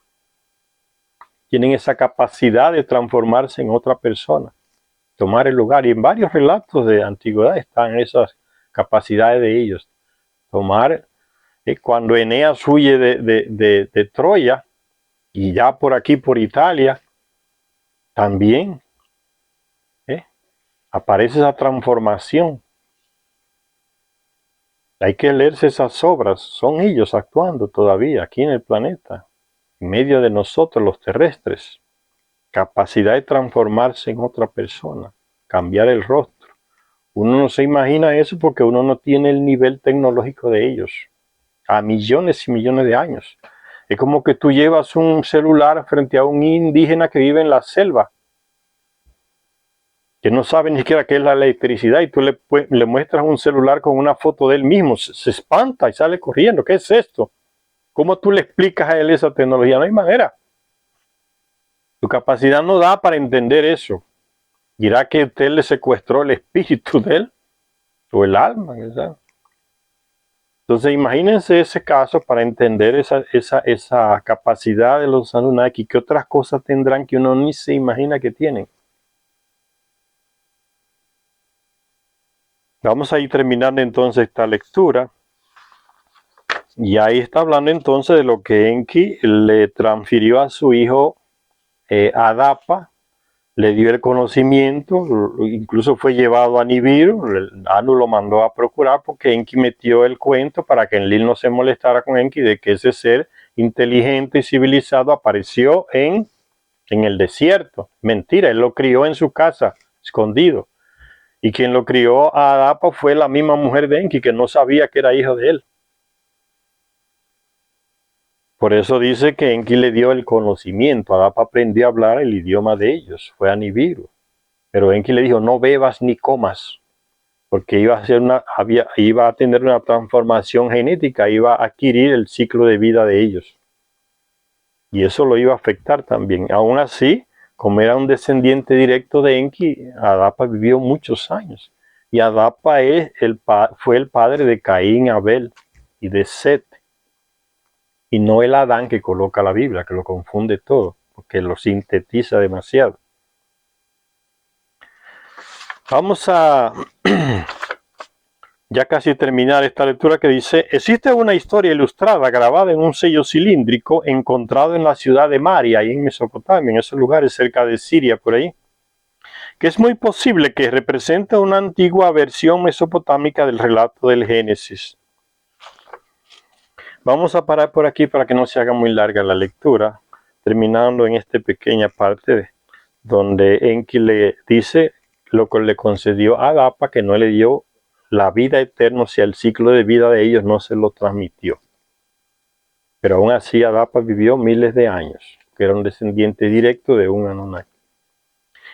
Tienen esa capacidad de transformarse en otra persona, tomar el lugar. Y en varios relatos de antigüedad están esas capacidades de ellos. Tomar, cuando Eneas huye de Troya, y ya por aquí, por Italia, también aparece esa transformación. Hay que leerse esas obras, son ellos actuando todavía aquí en el planeta, en medio de nosotros los terrestres. Capacidad de transformarse en otra persona, cambiar el rostro. Uno no se imagina eso porque uno no tiene el nivel tecnológico de ellos, a millones y millones de años. Es como que tú llevas un celular frente a un indígena que vive en la selva, que no sabe ni siquiera qué es la electricidad, y tú le muestras un celular con una foto de él mismo, se espanta y sale corriendo. ¿Qué es esto? ¿Cómo tú le explicas a él esa tecnología? No hay manera. Tu capacidad no da para entender eso. Dirá que usted le secuestró el espíritu de él, o el alma, ¿verdad? Entonces imagínense ese caso para entender esa capacidad de los Anunnaki. ¿Qué otras cosas tendrán que uno ni se imagina que tienen? Vamos a ir terminando entonces esta lectura. Y ahí está hablando entonces de lo que Enki le transfirió a su hijo Adapa, le dio el conocimiento, incluso fue llevado a Nibiru. Anu lo mandó a procurar porque Enki metió el cuento para que Enlil no se molestara con Enki de que ese ser inteligente y civilizado apareció en en el desierto. Mentira, él lo crió en su casa, escondido. Y quien lo crió a Adapa fue la misma mujer de Enki, que no sabía que era hijo de él. Por eso dice que Enki le dio el conocimiento. Adapa aprendió a hablar el idioma de ellos, fue a Nibiru. Pero Enki le dijo, no bebas ni comas, porque iba a tener una transformación genética, iba a adquirir el ciclo de vida de ellos. Y eso lo iba a afectar también. Aún así, como era un descendiente directo de Enki, Adapa vivió muchos años. Y Adapa fue el padre de Caín, Abel y de Set. Y no el Adán que coloca la Biblia, que lo confunde todo, porque lo sintetiza demasiado. Vamos a ya casi terminar esta lectura, que dice: existe una historia ilustrada grabada en un sello cilíndrico encontrado en la ciudad de Maria, ahí en Mesopotamia, en esos lugares cerca de Siria, por ahí, que es muy posible que represente una antigua versión mesopotámica del relato del Génesis. Vamos a parar por aquí para que no se haga muy larga la lectura, terminando en esta pequeña parte donde Enki le dice lo que le concedió a Adapa, que no le dio la vida eterna, o sea, el ciclo de vida de ellos no se lo transmitió. Pero aún así Adapa vivió miles de años, que era un descendiente directo de un Anunnaki.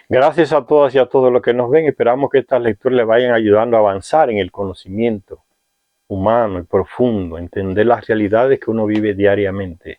Gracias a todas y a todos los que nos ven. Esperamos que estas lecturas les vayan ayudando a avanzar en el conocimiento humano y profundo, entender las realidades que uno vive diariamente.